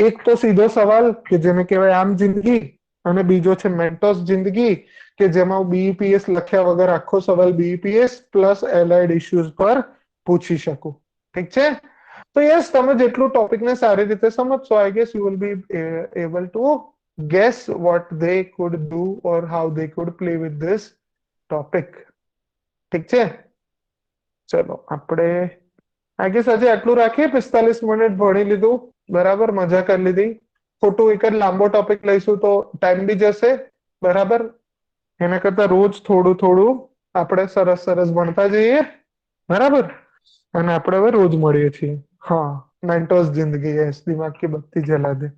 એક તો સીધો સવાલ કે જેને કહેવાય આમ જિંદગી, અને બીજો છે મેન્ટોસ જિંદગી, કે જેમાં બીઈપીએસ લખ્યા વગર આખો સવાલ બીઈપીએસ પ્લસ એલાઇડ ઇશ્યુઝ પર પૂછી શકું. ઠીક છે? તો યસ, તમે જેટલું ટોપિકને સારી રીતે સમજશો, I guess you will be able to guess what they could do or how they could play with this topic. ઠીક છે? ચલો આપણે આઈ ગેસ આજે આટલું રાખીએ. 45 મિનિટ ભણી લીધું, બરાબર, મજા કરી લીધી. ખોટું એક જ લાંબો ટોપિક લઈશું તો ટાઈમ બી જશે, બરાબર. એના કરતા રોજ થોડું થોડું આપણે સરસ સરસ ભણતા જઈએ, બરાબર. અને આપણે હવે રોજ મળીએ છીએ. હા, મેન્ટોસ જિંદગી, યસ, દિમાગ કી બત્તી જલા દે.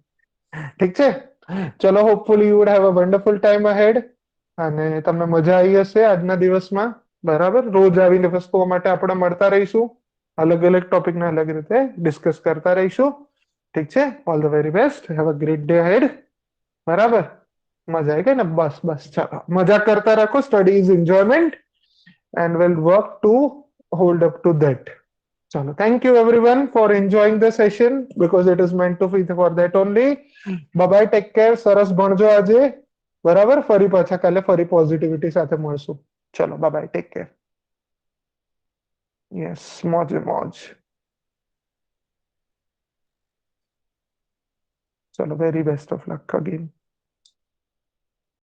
ઠીક છે? ચલો, hopefully you would have a wonderful time ahead. અને તમને મજા આવી હશે આજના દિવસમાં, બરાબર. રોજ આવીને વસ્તુઓ માટે આપણે મળતા રહીશું, અલગ અલગ ટોપિકને અલગ રીતે ડિસ્કસ કરતા રહીશું. ઠીક છે? All the very best. Have a great day ahead. બરાબર, મજા આવી ગઈ ને? બસ બસ, ચાલો, મજા કરતા રાખો. Study is enjoyment and will work to hold up to that. ચલો, thank you everyone for enjoying the session because it is meant to be for that only. Bye, take care. સરસ ભણજો આજે, બરાબર. ફરી પાછા કાલે ફરી પોઝિટિવિટી સાથે મળશું. ચલો, બાય, ટેક કેર. યસ, મોજે મોજ. ચલો, very best of luck again.